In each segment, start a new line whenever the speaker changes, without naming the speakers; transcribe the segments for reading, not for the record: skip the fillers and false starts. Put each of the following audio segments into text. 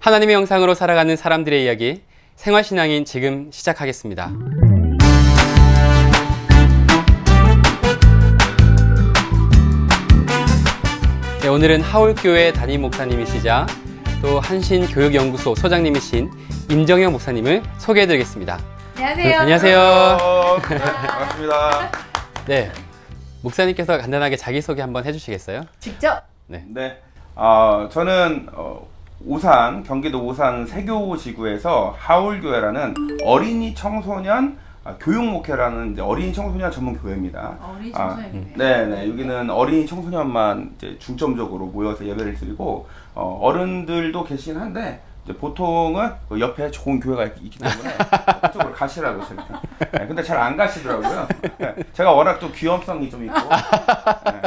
하나님의 형상으로 살아가는 사람들의 이야기, 생활신앙인 지금 시작하겠습니다. 네, 오늘은 하울교회 담임 목사님이시자 또 한신교육연구소 소장님이신 임정영 목사님을 소개해드리겠습니다.
안녕하세요.
안녕하세요.
네, 반갑습니다.
네, 목사님께서 간단하게 자기소개 한번 해주시겠어요?
직접?
네.
저는 오산, 경기도 오산 세교지구에서 하울교회라는 어린이 청소년 교육 목회라는 이제 어린이 청소년 전문 교회입니다.
어린이 청소년.
네. 여기는 어린이 청소년만 이제 중점적으로 모여서 예배를 드리고 어른들도 계시긴 한데 이제 보통은 그 옆에 좋은 교회가 있기 때문에 그쪽으로 가시라고 제가. 네, 근데 잘 안 가시더라고요. 네, 제가 워낙 또 귀염성이 좀 있고 네,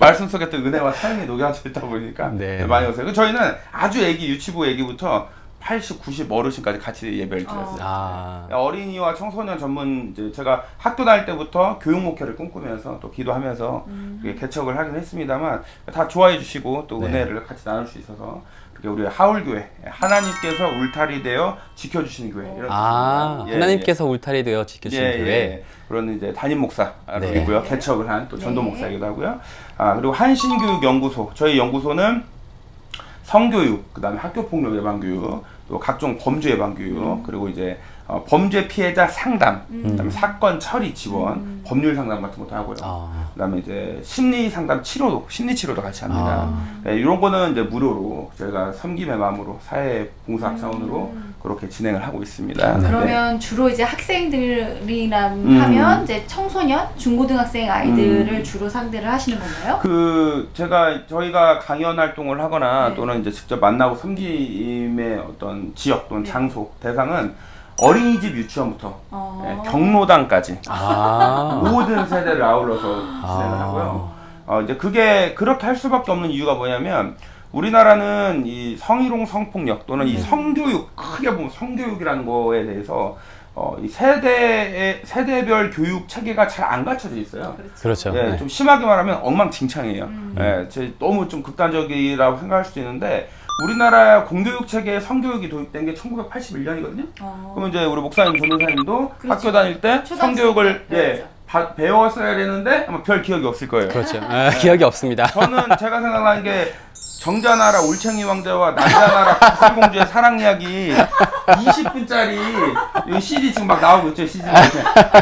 말씀 속에 또 은혜와 사랑이 녹여져 있다 보니까
네.
많이 오세요. 저희는 아주 애기 유치부 애기부터 80, 90 어르신까지 같이 예배를 드렸어요. 어린이와 청소년 전문 이제 제가 학교 다닐 때부터 교육 목회를 꿈꾸면서 또 기도하면서 개척을 하긴 했습니다만 다 좋아해 주시고 또 은혜를 같이 나눌 수 있어서 우리 하울교회 하나님께서 울타리 되어 지켜주시는 교회 이런
하나님께서 울타리 되어 지켜주시는 교회.
그런 이제 담임 목사이고요. 개척을 한 또 전도 목사이기도 하고요. 그리고 한신교육연구소 저희 연구소는 성교육, 그다음에 학교폭력 예방교육, 또 각종 범죄 예방교육, 그리고 이제 범죄 피해자 상담, 그다음에 사건 처리 지원, 법률 상담 같은 것도 하고요. 그다음에 이제 심리 상담 치료도, 심리 치료도 같이 합니다. 네, 이런 거는 이제 무료로 저희가 섬김의 마음으로 사회 봉사 차원으로 그렇게 진행을 하고 있습니다.
그러면 주로 이제 학생들이나 하면 이제 청소년, 중고등학생 아이들을 주로 상대를 하시는 건가요?
저희가 강연 활동을 하거나 또는 이제 직접 만나고 섬김의 어떤 지역 또는 장소 대상은 어린이집 유치원부터 경로당까지 모든 세대를 아울러서 진행을 하고요. 이제 그게 그렇게 할 수밖에 없는 이유가 뭐냐면 우리나라는 이 성희롱 성폭력 또는 이 성교육, 크게 보면 성교육이라는 거에 대해서 이 세대별 교육 체계가 잘 안 갖춰져 있어요.
그렇죠.
예, 좀 심하게 말하면 엉망진창이에요. 너무 좀 극단적이라고 생각할 수도 있는데 우리나라 공교육 체계에 성교육이 도입된 게 1981년이거든요. 그러면 이제 우리 목사님, 전도사님도 학교 다닐 때 성교육을 배웠어야 되는데 아마 별 기억이 없을 거예요.
그렇죠. 기억이 없습니다.
저는 제가 생각하는 게 정자나라 올챙이 왕자와 난자나라 백설공주의 사랑 이야기 20분짜리 CD 지금 막 나오고 있죠, CD.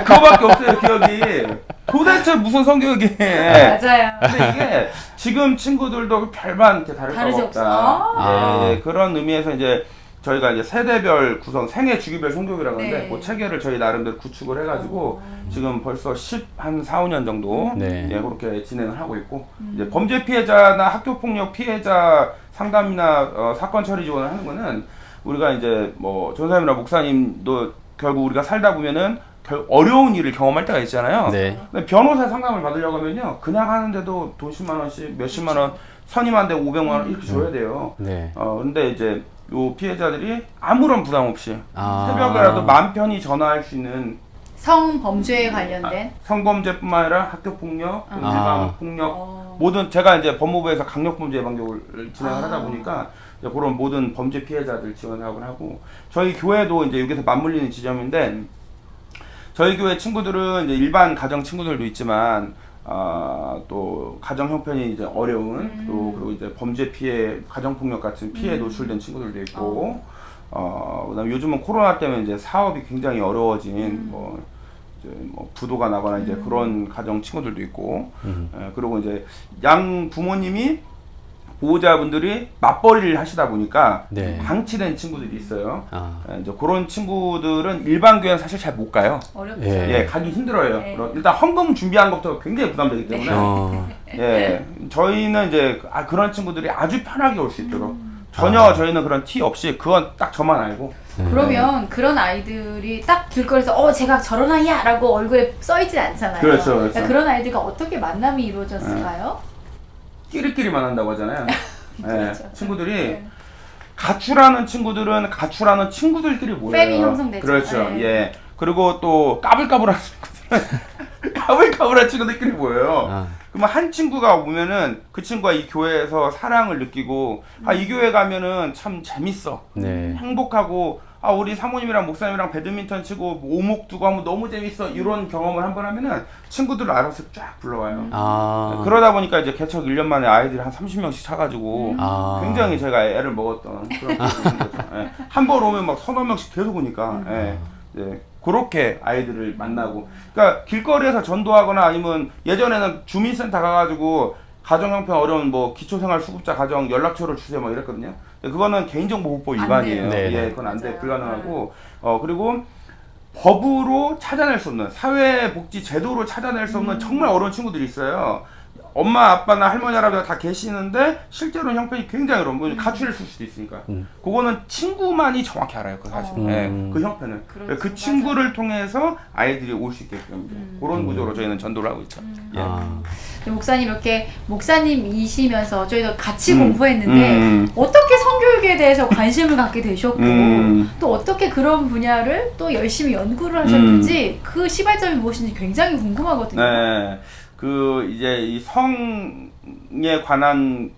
그거밖에 없어요, 기억이. 도대체 무슨 성교육이.
맞아요.
근데 이게 지금 친구들도 별반 이렇게 다를 바가 없다. 그런 의미에서 이제 저희가 이제 세대별 구성, 생애 주기별 성교육이라고 하는데 그 체계를 저희 나름대로 구축을 해가지고 지금 벌써 4, 5년 정도 그렇게 진행을 하고 있고 이제 범죄 피해자나 학교폭력 피해자 상담이나 사건 처리 지원을 하는 거는 우리가 이제 뭐 전사님이나 목사님도 결국 우리가 살다 보면은 어려운 일을 경험할 때가 있잖아요. 근데 변호사 상담을 받으려고 하면요 그냥 하는데도 돈 10만 원씩 몇십만 원 선임한데 500만 원 이렇게 줘야 돼요. 근데 이제 요 피해자들이 아무런 부담 없이 새벽에라도 마음 편히 전화할 수 있는
성범죄에 관련된
성범죄뿐만 아니라 학교폭력, 일반 폭력 모든 제가 이제 법무부에서 강력범죄 예방교육을 진행을 하다 보니까 이제 그런 모든 범죄 피해자들 지원하고 하고 저희 교회도 이제 여기서 맞물리는 지점인데 저희 교회 친구들은 이제 일반 가정 친구들도 있지만 또 가정 형편이 이제 어려운 또 그리고 이제 범죄 피해, 가정 폭력 같은 피해에 노출된 친구들도 있고 그다음에 요즘은 코로나 때문에 이제 사업이 굉장히 어려워진 뭐 부도가 나거나 이제 그런 가정 친구들도 있고 그리고 이제 양 부모님이 보호자분들이 맞벌이를 하시다 보니까 방치된 친구들이 있어요. 이제 그런 친구들은 일반 교회는 사실 잘 못 가요.
어렵죠.
가기 힘들어요. 일단 헌금 준비하는 것부터 굉장히 부담되기 때문에 저희는 이제 그런 친구들이 아주 편하게 올 수 있도록 전혀 저희는 그런 티 없이 그건 딱 저만 알고.
그러면 그런 아이들이 딱 길거리에서 제가 저런 아이야 라고 얼굴에 써있진 않잖아요.
그렇죠.
그러니까 그런 아이들과 어떻게 만남이 이루어졌을까요?
끼리끼리 만난다고 하잖아요.
그렇죠.
친구들이 가출하는 친구들은 가출하는 친구들끼리 모여요.
팬이 형성되죠.
그렇죠. 그리고 또 까불까불한 친구들은 까불까불한 친구들끼리 모여요. 그러면 한 친구가 오면은 그 친구가 이 교회에서 사랑을 느끼고 아, 이 교회 가면은 참 재밌어.
네.
행복하고 아, 우리 사모님이랑 목사님이랑 배드민턴 치고 오목 두고 하면 너무 재밌어. 이런 경험을 한번 하면은 친구들을 알아서 쫙 불러와요.
아.
그러다 보니까 이제 개척 1년 만에 아이들이 한 30명씩 차가지고
아.
굉장히 제가 애를 먹었던 그런 경험이 있는 거죠. 예. 한 번 오면 막 서너 명씩 계속 오니까 예. 예. 그렇게 아이들을 만나고 그러니까 길거리에서 전도하거나 아니면 예전에는 주민센터 가가지고 가정 형편 어려운 뭐 기초생활수급자 가정 연락처를 주세요 막 이랬거든요. 근데 그거는 개인정보보호법 위반이에요.
안 돼요.
예, 그건 안 돼,
맞아요.
불가능하고 그리고 법으로 찾아낼 수 없는 사회복지 제도로 찾아낼 수 없는 정말 어려운 친구들이 있어요. 엄마 아빠나 할머니 할아버지가 다 계시는데 실제로는 형편이 굉장히 어려운 가출을 쓸 수도 있으니까 그거는 친구만이 정확히 알아요 그 사실 예, 그 형편을
그렇죠.
그 친구를 통해서 아이들이 올 수 있게끔 그런 구조로 저희는 전도를 하고 있죠. 예.
아.
목사님 이렇게 목사님이시면서 저희도 같이 공부했는데
음.
어떻게 성교육에 대해서 관심을 갖게 되셨고
음.
또 어떻게 그런 분야를 또 열심히 연구를 하셨는지 그 시발점이 무엇인지 굉장히 궁금하거든요.
네. 그 이제 이 성에 관한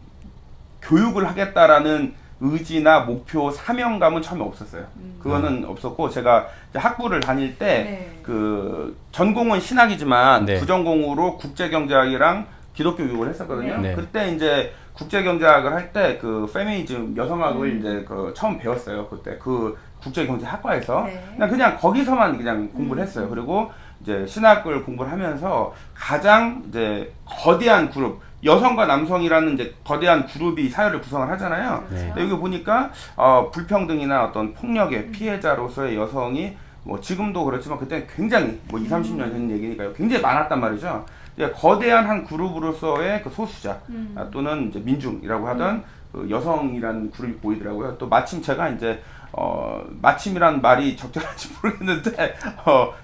교육을 하겠다라는 의지나 목표, 사명감은 처음에 없었어요. 그거는 없었고 제가 이제 학부를 다닐 때 그 전공은 신학이지만
네.
부전공으로 국제경제학이랑 기독교 교육을 했었거든요.
네.
그때 이제 국제경제학을 할 때 그 페미니즘 여성학을 이제 그 처음 배웠어요. 그때 그 국제경제학과에서 그냥 거기서만 그냥 공부를 했어요. 그리고 이제 신학을 공부를 하면서 가장 이제 거대한 그룹 여성과 남성이라는 이제 거대한 그룹이 사회를 구성을 하잖아요.
네.
근데 여기 보니까 불평등이나 어떤 폭력의 피해자로서의 여성이 뭐 지금도 그렇지만 그때 굉장히 뭐 20, 30년 전 얘기니까요. 굉장히 많았단 말이죠. 이제 거대한 한 그룹으로서의 그 소수자 또는 이제 민중이라고 하던 그 여성이라는 그룹이 보이더라고요. 또 마침 제가 이제 마침이란 말이 적절한지 모르겠는데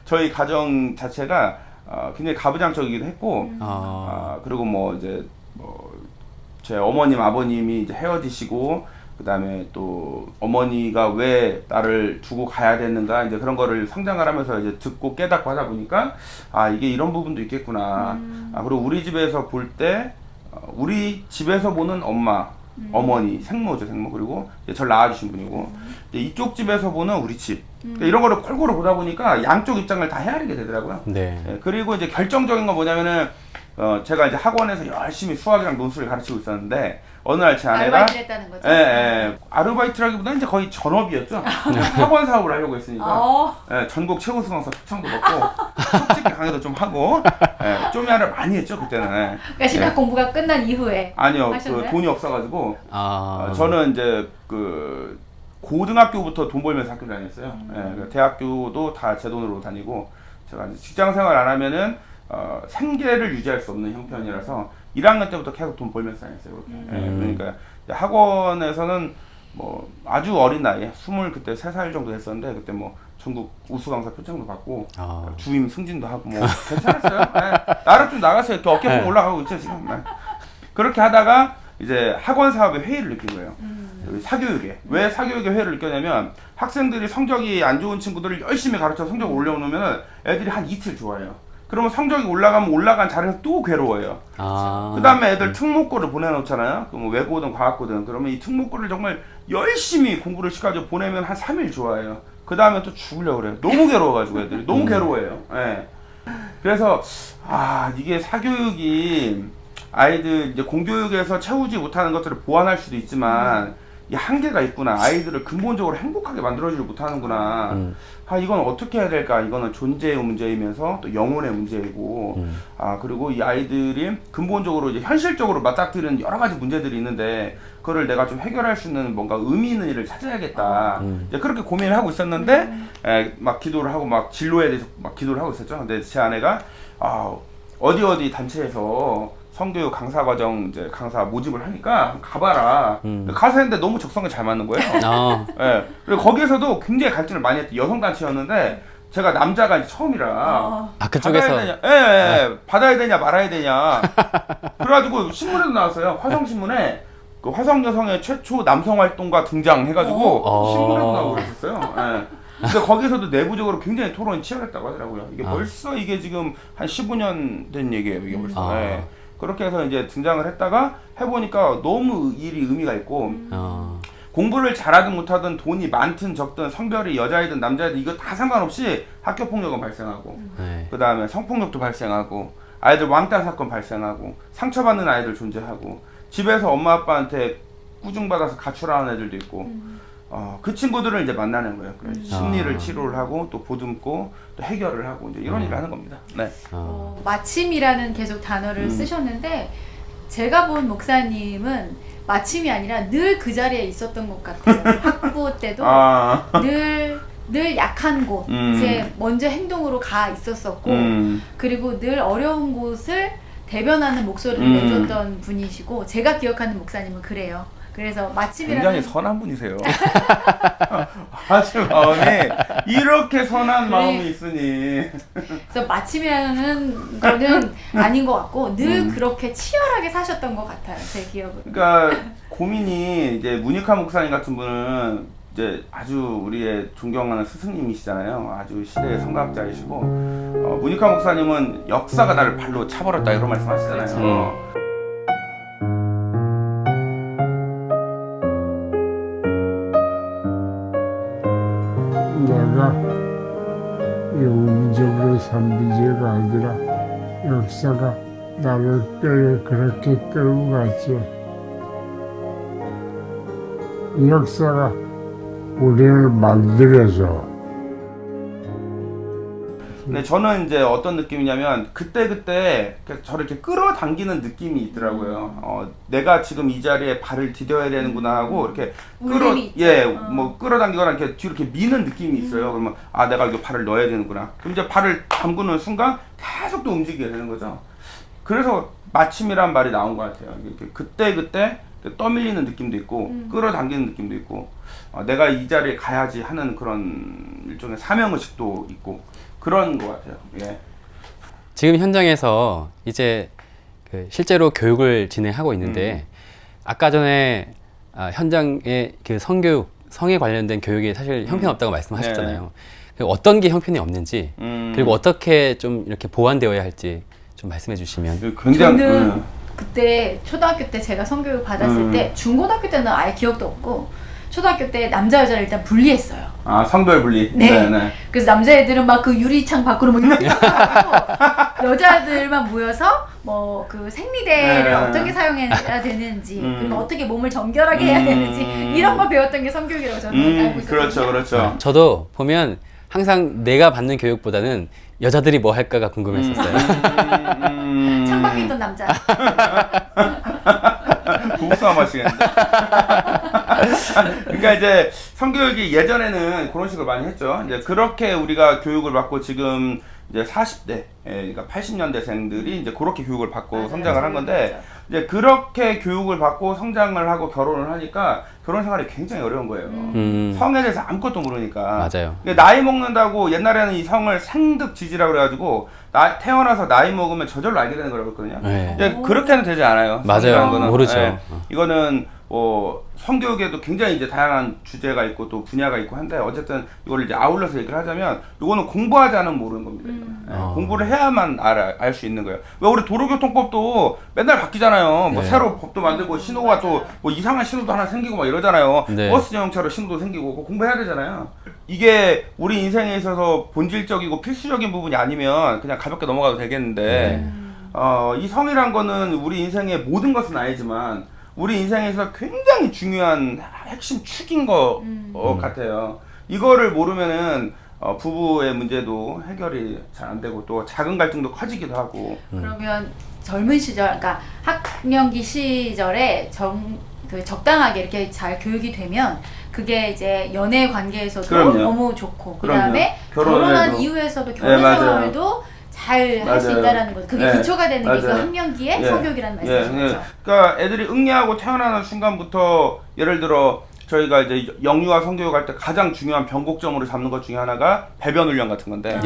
저희 가정 자체가 굉장히 가부장적이기도 했고 그리고 뭐 이제 제 어머님 아버님이 이제 헤어지시고 그다음에 또 어머니가 왜 나를 두고 가야 되는가 이제 그런 거를 성장을 하면서 이제 듣고 깨닫고 하다 보니까 아 이게 이런 부분도 있겠구나. 그리고 우리 집에서 볼 때 우리 집에서 보는 엄마 어머니, 생모죠, 생모. 그리고 이제 저를 낳아주신 분이고, 이제 이쪽 집에서 보는 우리 집. 그러니까 이런 거를 골고루 보다 보니까 양쪽 입장을 다 헤아리게 되더라고요.
네.
예, 그리고 이제 결정적인 건 뭐냐면은, 제가 이제 학원에서 열심히 수학이랑 논술을 가르치고 있었는데, 어느 날 제 아내가
아르바이트를 했다는 거죠?
아르바이트라기보다는 이제 거의 전업이었죠. 학원 사업을 하려고 했으니까 전국 최고 수강사 초청도 받고 솔직히 강의도 좀 하고 쪼미아를 많이 했죠 그때는.
그러니까 신학 공부가 끝난 이후에
아니요,
하셨나요?
그 돈이 없어가지고
아.
저는 이제 그 고등학교부터 돈 벌면서 학교 다녔어요. 그 대학교도 다 제 돈으로 다니고 제가 이제 직장 생활 안 하면은 생계를 유지할 수 없는 형편이라서 1학년 때부터 계속 돈 벌면서 다녔어요. 그렇게. 그러니까 이제 학원에서는 뭐 아주 어린 나이에 그때 3살 정도 됐었는데 그때 뭐 전국 우수 강사 표창도 받고 주임 승진도 하고 뭐 괜찮았어요. 나름 좀 나가서 이렇게 어깨뽕 올라가고 있죠 지금. 그렇게 하다가 이제 학원 사업의 회의를 느낀 거예요. 여기 사교육에. 왜 사교육의 회의를 느꼈냐면 학생들이 성적이 안 좋은 친구들을 열심히 가르쳐 성적을 올려놓으면 애들이 한 이틀 좋아해요. 그러면 성적이 올라가면 올라간 자리에서 또 괴로워요. 그 다음에 애들 특목고를 보내놓잖아요. 뭐 외고든 과학고든. 그러면 이 특목고를 정말 열심히 공부를 시켜가지고 보내면 한 3일 좋아해요. 그 다음에 또 죽으려고 그래요. 너무 괴로워가지고 애들이. 너무 괴로워해요. 그래서 이게 사교육이 아이들 이제 공교육에서 채우지 못하는 것들을 보완할 수도 있지만 이 한계가 있구나. 아이들을 근본적으로 행복하게 만들어주지 못하는구나. 이건 어떻게 해야 될까? 이거는 존재의 문제이면서 또 영혼의 문제이고, 그리고 이 아이들이 근본적으로 이제 현실적으로 맞닥뜨리는 여러 가지 문제들이 있는데, 그거를 내가 좀 해결할 수 있는 뭔가 의미 있는 일을 찾아야겠다. 이제 그렇게 고민을 하고 있었는데, 막 기도를 하고 막 진로에 대해서 막 기도를 하고 있었죠. 근데 제 아내가, 어디 단체에서 성교육 강사 과정 이제 강사 모집을 하니까 가봐라. 가서 했는데 너무 적성에 잘 맞는 거예요. 그리고 거기에서도 굉장히 갈등을 많이 했대. 여성 단체였는데 제가 남자가 이제 처음이라
그쪽에서
받아야 되냐 말아야 되냐. 그래가지고 신문에도 나왔어요. 화성신문에 그 화성 여성의 최초 남성 활동가 등장 해가지고 신문에도 나오고 그랬었어요. 근데 거기서도 내부적으로 굉장히 토론이 치열했다고 하더라고요. 이게 벌써 이게 지금 한 15년 된 얘기예요. 이게 벌써. 그렇게 해서 이제 등장을 했다가 해보니까 너무 일이 의미가 있고 공부를 잘하든 못하든 돈이 많든 적든 성별이 여자이든 남자이든 이거 다 상관없이 학교 폭력은 발생하고 그 다음에 성폭력도 발생하고 아이들 왕따 사건 발생하고 상처받는 아이들 존재하고 집에서 엄마 아빠한테 꾸중받아서 가출하는 애들도 있고 그 친구들을 이제 만나는 거예요. 그래서 심리를 치료를 하고 또 보듬고 또 해결을 하고 이제 이런 일을 하는 겁니다. 네.
마침이라는 계속 단어를 쓰셨는데 제가 본 목사님은 마침이 아니라 늘 그 자리에 있었던 것 같아요. 학부 때도 늘 약한 곳에 먼저 행동으로 가 있었었고 그리고 늘 어려운 곳을 대변하는 목소리를 내줬던 분이시고 제가 기억하는 목사님은 그래요. 그래서 마침이라는
굉장히 선한 분이세요. 아주 마음이 이렇게 선한 마음이 있으니.
그래서 마침이라는 거는 아닌 것 같고 늘 그렇게 치열하게 사셨던 것 같아요. 제 기억으로.
그러니까 고민이 이제 문익환 목사님 같은 분은 이제 아주 우리의 존경하는 스승님이시잖아요. 아주 시대의 성각자이시고 문익환 목사님은 역사가 나를 발로 차버렸다 이런 말씀하시잖아요.
내가 영웅적으로 삼비제가 아니라 역사가 나를 그렇게 끌고 갔지. 역사가 우리를 만들어서.
근데 저는 이제 어떤 느낌이냐면 그때 저를 이렇게 끌어당기는 느낌이 있더라고요. 내가 지금 이 자리에 발을 디뎌야 되는구나 하고 이렇게 끌어당기거나 이렇게 뒤로 이렇게 미는 느낌이 있어요. 그러면 내가 이거 발을 넣어야 되는구나. 그럼 이제 발을 담그는 순간 계속 또 움직이게 되는 거죠. 그래서 마침이란 말이 나온 것 같아요. 이렇게 그때 떠밀리는 느낌도 있고 끌어당기는 느낌도 있고 내가 이 자리에 가야지 하는 그런 일종의 사명의식도 있고 그런 것 같아요. 예.
지금 현장에서 이제 그 실제로 교육을 진행하고 있는데 아까 전에 현장의 그 성교육, 성에 관련된 교육이 사실 형편없다고 말씀하셨잖아요. 네. 어떤 게 형편이 없는지 그리고 어떻게 좀 이렇게 보완되어야 할지 좀 말씀해 주시면.
굉장히
저는 그때 초등학교 때 제가 성교육 받았을 때 중고등학교 때는 아예 기억도 없고 초등학교 때 남자 여자를 일단 분리했어요. 성별 분리. 네. 그래서 남자애들은 막 그 유리창 밖으로 뭐 이렇게 하고 여자들만 모여서 뭐 그 생리대를 어떻게 사용해야 되는지 그리고 어떻게 몸을 정결하게 해야 되는지 이런 걸 배웠던 게 성교육이라고 저는 알고 있었거든요.
그렇죠.
저도 보면 항상 내가 받는 교육보다는 여자들이 뭐 할까가 궁금했었어요.
창밖에 있던 남자.
부부싸움 하시겠는데. 그러니까 이제 성교육이 예전에는 그런 식으로 많이 했죠. 이제 그렇게 우리가 교육을 받고 지금 이제 40대, 그러니까 80년대생들이 이제 그렇게 교육을 받고 성장을 한 건데, 이제 그렇게 교육을 받고 성장을 하고 결혼을 하니까 결혼 생활이 굉장히 어려운 거예요. 성에 대해서 아무것도 모르니까.
맞아요.
그러니까 나이 먹는다고 옛날에는 이 성을 생득지지라고 그래가지고 태어나서 나이 먹으면 저절로 알게 되는 거라고 했거든요.
네.
그렇게는 되지 않아요.
맞아요.
거는.
모르죠.
네. 이거는 성교육에도 굉장히 이제 다양한 주제가 있고 또 분야가 있고 한데 어쨌든 이거를 이제 아울러서 얘기를 하자면 이거는 공부하지 않으면 모르는 겁니다. 네. 공부를 해야만 알 수 있는 거예요. 왜 우리 도로교통법도 맨날 바뀌잖아요. 뭐
네.
새로 법도 만들고 신호가 또 뭐 이상한 신호도 하나 생기고 막 이러잖아요.
네.
버스 전용차로 신호도 생기고 그거 공부해야 되잖아요. 이게 우리 인생에 있어서 본질적이고 필수적인 부분이 아니면 그냥 가볍게 넘어가도 되겠는데 이 성이란 거는 우리 인생의 모든 것은 아니지만 우리 인생에서 굉장히 중요한 핵심 축인 것 같아요. 이거를 모르면은 부부의 문제도 해결이 잘 안 되고 또 작은 갈등도 커지기도 하고.
그러면 젊은 시절, 그러니까 학령기 시절에 적당하게 이렇게 잘 교육이 되면 그게 이제 연애 관계에서도
그럼요.
너무 좋고 그다음에 결혼한
결혼해도.
이후에서도 결혼 생활도 잘 할 수 있다라는 거죠. 그게 기초가 되는 게 그 학령기의 성교육이라는 말씀이죠.
그러니까 애들이 응애하고 태어나는 순간부터 예를 들어 저희가 이제 영유아 성교육 할 때 가장 중요한 변곡점으로 잡는 것 중에 하나가 배변 훈련 같은 건데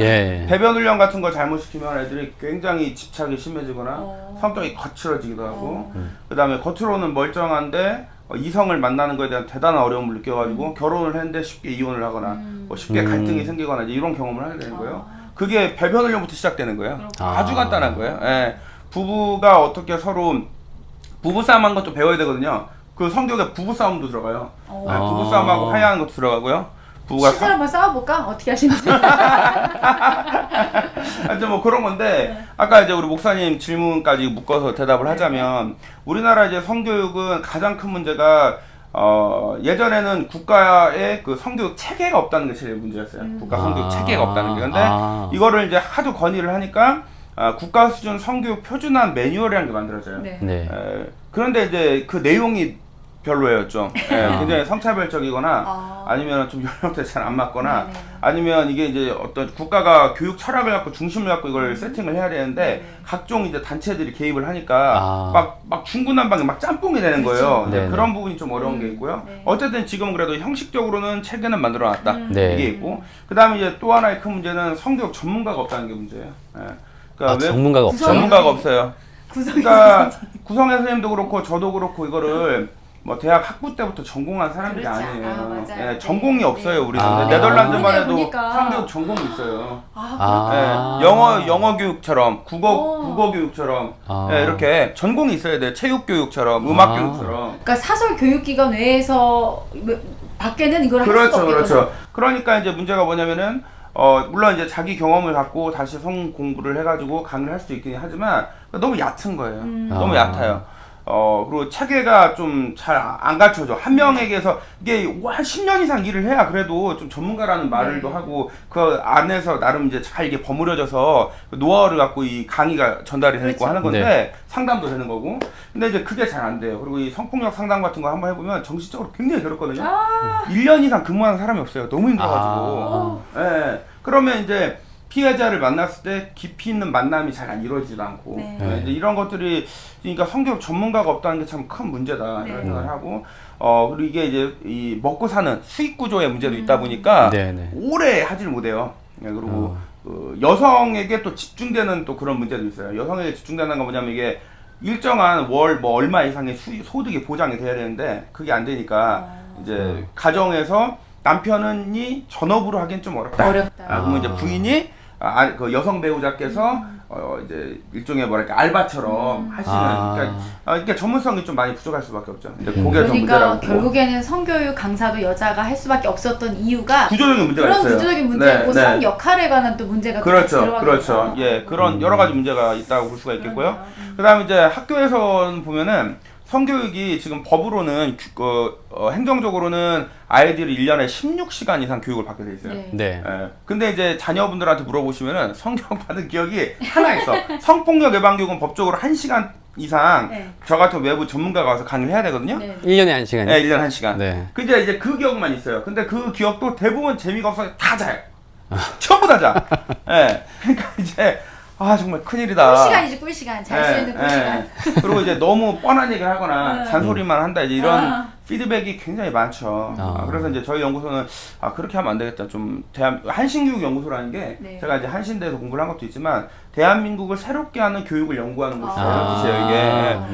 배변 훈련 같은 거 잘못 시키면 애들이 굉장히 집착이 심해지거나 성격이 거칠어지기도 하고 그 다음에 겉으로는 멀쩡한데 이성을 만나는 거에 대한 대단한 어려움을 느껴가지고 결혼을 했는데 쉽게 이혼을 하거나 뭐 쉽게 갈등이 생기거나 이제 이런 경험을 하게 되는 거예요. 그게 배변 훈련부터 시작되는 거예요. 아주 간단한 거예요. 예. 부부가 어떻게 서로 부부싸움한 것도 배워야 되거든요. 그 성격에 부부싸움도 들어가요. 네, 부부싸움하고 화해하는 것도 들어가고요. 부부가
실제로 한번 싸워볼까? 어떻게 하시는지.
하여튼 뭐 그런 건데 아까 이제 우리 목사님 질문까지 묶어서 대답을 하자면 우리나라 이제 성교육은 가장 큰 문제가 예전에는 국가의 그 성교육 체계가 없다는 게 제일 문제였어요. 국가 성교육 체계가 없다는 게. 근데 이거를 이제 하도 건의를 하니까 국가 수준 성교육 표준안 매뉴얼이라는 게 만들어져요.
네.
네.
그런데 이제 그 내용이 별로예요, 좀. 굉장히 성차별적이거나 아니면 좀 연령대 잘 안 맞거나
네네.
아니면 이게 이제 어떤 국가가 교육 철학을 갖고 중심을 갖고 이걸 세팅을 해야 되는데 각종 이제 단체들이 개입을 하니까 막 중구난방에 막 짬뽕이 되는 거예요.
네네.
그런 부분이 좀 어려운 게 있고요.
네.
어쨌든 지금은 그래도 형식적으로는 체계는 만들어 놨다.
네.
이게 있고 그 다음에 이제 또 하나의 큰 문제는 성교육 전문가가 없다는 게 문제예요. 그러니까
전문가가 없죠.
전문가가 없어요.
구성이
그러니까 구성의 선생님도 그렇고 저도 그렇고 이거를 뭐 대학 학부 때부터 전공한 사람들이
그렇지.
아니에요.
맞아요.
예, 전공이
네.
없어요. 우리는.
아.
네덜란드만 해도
보니까.
성교육 전공이 있어요.
아.
예, 영어 교육처럼 국어 교육처럼 예, 이렇게 전공이 있어야 돼요. 체육 교육처럼 음악 교육처럼.
그러니까 사설 교육기관 외에서 밖에는 이걸 할 수가
그렇죠,
없겠구나.
그렇죠. 그러니까 이제 문제가 뭐냐면은 물론 이제 자기 경험을 갖고 다시 성 공부를 해가지고 강의를 할 수 있긴 하지만 너무 얕은 거예요. 너무 얕아요. 그리고 체계가 좀 잘 안 갖춰져. 한 명에게서 이게 한 10년 이상 일을 해야 그래도 좀 전문가라는 말을도 하고 그 안에서 나름 이제 잘 이게 버무려져서 그 노하우를 갖고 이 강의가 전달이 되고
그렇죠.
하는 건데
네.
상담도 되는 거고. 근데 이제 그게 잘 안 돼요. 그리고 이 성폭력 상담 같은 거 한번 해보면 정신적으로 굉장히 괴롭거든요. 1년 이상 근무하는 사람이 없어요. 너무 힘들어가지고. 예. 그러면 이제 피해자를 만났을 때 깊이 있는 만남이 잘 이루어지지도 않고
네.
이제 이런 것들이 그러니까 성교육 전문가가 없다는 게 참 큰 문제다 이런 생각을 하고 그리고 이게 이제 이 먹고 사는 수익 구조의 문제도 있다 보니까
네네.
오래 하질 못해요. 그리고 여성에게 또 집중되는 또 그런 문제도 있어요. 여성에게 집중되는 건 뭐냐면 이게 일정한 월 뭐 얼마 이상의 소득이 보장이 돼야 되는데 그게 안 되니까 이제 가정에서 남편이 전업으로 하기엔 좀 어렵다. 그러면 이제 부인이 그 여성 배우자께서 이제 일종의 뭐랄까 알바처럼 하시는 그러니까 전문성이 좀 많이 부족할 수밖에 없죠. 이제 그게 좀
그러니까
문제라고.
결국에는 성교육 강사도 여자가 할 수밖에 없었던 이유가
구조적인 문제가
그런
있어요.
구조적인 문제고
네,
성
네.
역할에 관한 또 문제가
그렇죠,
들어가게
그렇죠.
돼요.
예, 그런 여러 가지 문제가 있다고 볼 수가 있겠고요. 그다음에 이제 학교에서 보면은 성교육이 지금 법으로는 행정적으로는 아이들이 1년에 16시간 이상 교육을 받게 돼 있어요.
네.
네.
예. 근데 이제 자녀분들한테 물어보시면은 성교육 받은 기억이 하나 있어. 성폭력 예방 교육은 법적으로 1시간 이상
네.
저 같은 외부 전문가가 와서 강의를 해야 되거든요.
네.
1년에 1시간이요?
예, 1년 1시간.
네.
근데 이제 그 기억만 있어요. 근데 그 기억도 대부분 재미가 없어서 다 자요. 전부 다 자. 예. 그러니까 이제 정말 큰일이다.
꿀시간이지 꿀시간. 잘 수 있는 꿀시간.
그리고 이제 너무 뻔한 얘기를 하거나 잔소리만 한다. 이제 이런 피드백이 굉장히 많죠. 그래서 이제 저희 연구소는 그렇게 하면 안 되겠다. 좀 한신교육연구소라는 게
네.
제가 이제 한신대에서 공부를 한 것도 있지만 대한민국을 새롭게 하는 교육을 연구하는 곳이에요. 이게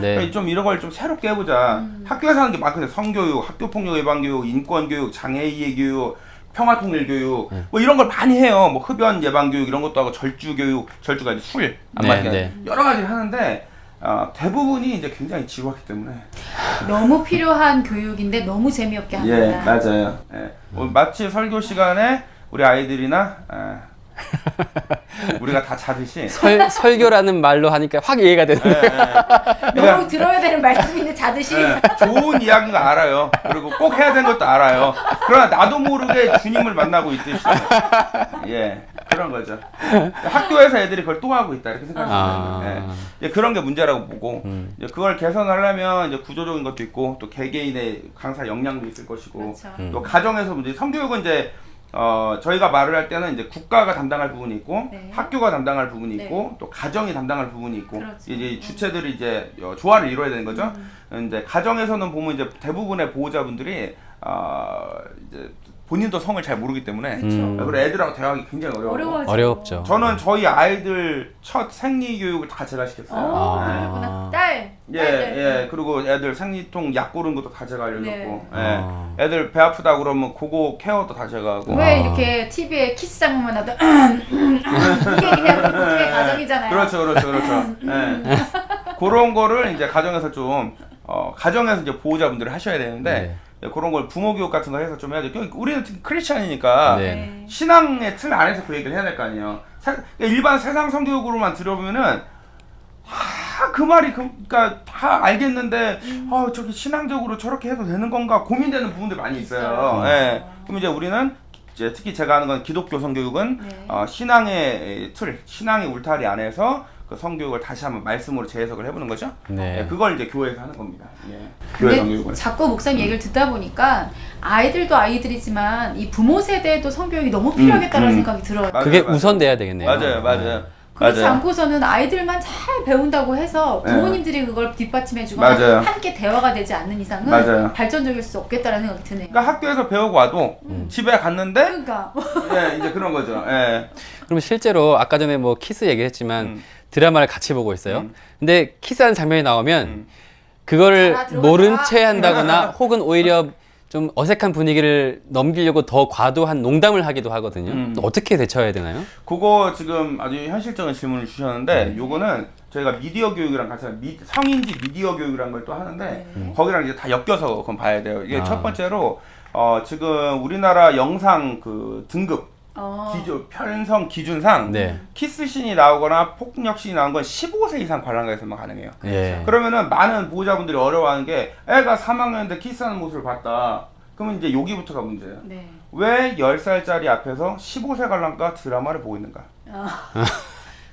네.
그러니까 좀 이런 걸 좀 새롭게 해보자. 학교에서 하는 게 많거든요. 성교육, 학교폭력 예방교육, 인권교육, 장애이해 교육. 평화통일교육 뭐 이런 걸 많이 해요. 뭐 흡연 예방교육 이런 것도 하고 절주교육, 절주가 이제 술 안 마시게
네.
여러 가지를 하는데 대부분이 이제 굉장히 지루하기 때문에
너무 필요한 교육인데 너무 재미없게 한다.
예 맞아요. 예. 마치 설교 시간에 우리 아이들이나 우리가 다 자듯이
설교라는 말로 하니까 확 이해가 되네.
너무 들어야 되는 말씀인데 자듯이.
좋은 이야기인 거 알아요. 그리고 꼭 해야 되는 것도 알아요. 그러나 나도 모르게 주님을 만나고 있듯이 그런 거죠. 학교에서 애들이 그걸 또 하고 있다 이렇게 생각하시면 돼요. 이제 그런 게 문제라고 보고 이제 그걸 개선하려면 이제 구조적인 것도 있고 또 개개인의 강사 역량도 있을 것이고
그렇죠.
또 가정에서 문제. 성교육은 이제 저희가 말을 할 때는 이제 국가가 담당할 부분이 있고
네.
학교가 담당할 부분이
네.
있고 또 가정이 담당할 부분이 있고
그렇죠.
이제 주체들이 이제 조화를 이루어야 되는 거죠. 이제 가정에서는 보면 이제 대부분의 보호자분들이 이제 본인도 성을 잘 모르기 때문에 그리고 애들하고 대화하기 굉장히 어려워요.
어렵죠.
저는 저희 아이들 첫 생리 교육을 다 제가 시켰어요.
그러구나. 딸.
그리고 애들 생리통 약 고르는 것도 다 제가 알려줬고,
네.
애들 배 아프다 그러면 그거 케어도 다 제가 하고.
왜 이렇게 TV에 키스 장면만 나도 이게 그냥 보통의 가정이잖아요.
그렇죠. 예. 그런 거를 이제 가정에서 좀 가정에서 이제 보호자분들이 하셔야 되는데 그런 걸 부모 교육 같은 거 해서 좀 해야죠. 우리는 크리스찬이니까
네.
신앙의 틀 안에서 그 얘기를 해야 될 거 아니에요. 일반 세상 성교육으로만 들어보면은 그 말이 그러니까 다 알겠는데 저기 신앙적으로 저렇게 해도 되는 건가 고민되는 부분들 많이 있어요. 예. 그럼 이제 우리는 이제 특히 제가 하는 건 기독교 성교육은 신앙의 틀, 신앙의 울타리 안에서 그 성교육을 다시 한번 말씀으로 재해석을 해보는 거죠.
네.
예, 그걸 이제 교회에서 하는 겁니다. 예. 교회 성교육은.
근데 자꾸 목사님 얘기를 듣다 보니까 아이들도 아이들이지만 이 부모 세대에도 성교육이 너무 필요하겠다는 생각이 들어요.
그게
맞아요.
우선돼야 되겠네요.
맞아요.
그렇지
맞아요.
않고서는 아이들만 잘 배운다고 해서 부모님들이 그걸 뒷받침해주거나
맞아요.
함께 대화가 되지 않는 이상은
맞아요.
발전적일 수 없겠다라는 생각이 드네요.
그러니까 학교에서 배우고 와도 집에 갔는데
그러니까
예, 이제 그런 거죠. 예.
그럼 실제로 아까 전에 뭐 키스 얘기했지만 드라마를 같이 보고 있어요. 근데 키스하는 장면이 나오면 그거를
자, 들어가.
모른 채 한다거나 혹은 오히려 좀 어색한 분위기를 넘기려고 더 과도한 농담을 하기도 하거든요. 또 어떻게 대처해야 되나요?
그거 지금 아주 현실적인 질문을 주셨는데 요거는 저희가 미디어 교육이랑 같이 성인지 미디어 교육이라는 걸 또 하는데 거기랑 이제 다 엮여서 그건 봐야 돼요. 이게 첫 번째로 지금 우리나라 영상 그 등급 편성 기준상
네.
키스신이 나오거나 폭력신이 나온 건 15세 이상 관람가에서만 가능해요.
예.
그러면은 많은 보호자분들이 어려워하는 게 애가 3학년인데 키스하는 모습을 봤다. 그러면 이제 여기부터가 문제예요.
네.
왜 10살짜리 앞에서 15세 관람가 드라마를 보고 있는가?